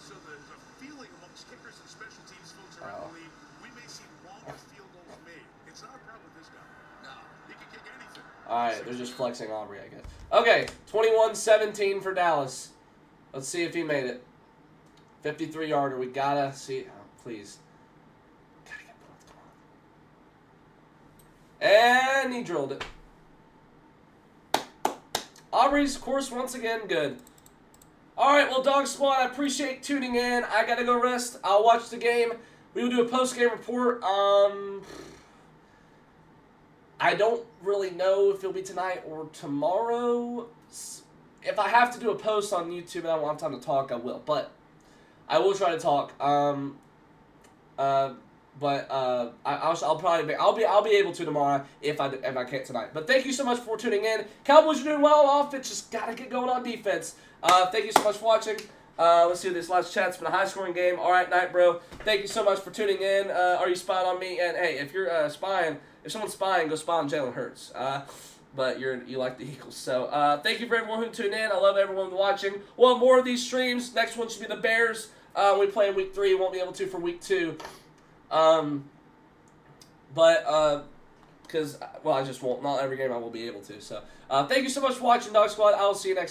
So the feeling amongst kickers and special teams folks around the league, we may see longer field goals made. It's not a problem with this guy. No, he can kick anything. All right, they're just flexing Aubrey, I guess. Okay, 21-17 for Dallas. Let's see if he made it. 53-yarder. We gotta see. Oh, please. Gotta get points. Come on. And he drilled it. Aubrey's course once again good. All right, well, Dog Squad, I appreciate tuning in. I gotta go rest. I'll watch the game. We will do a post-game report. I don't really know if it'll be tonight or tomorrow. If I have to do a post on YouTube and I don't have time to talk, I will. But I will try to talk. I'll be able to tomorrow if I can't tonight. But thank you so much for tuning in. Cowboys are doing well on offense. Just gotta get going on defense. Thank you so much for watching. Let's see this last chat. It's been a high-scoring game. All right, night, bro. Thank you so much for tuning in. Are you spying on me? And hey, if you're spying, if someone's spying, go spy on Jalen Hurts. But you like the Eagles. So thank you for everyone who tuned in. I love everyone watching. We'll have more of these streams. Next one should be the Bears. We play in week 3. Won't be able to for week 2. Because I just won't. Not every game I will be able to. So thank you so much for watching, Dog Squad. I will see you next time.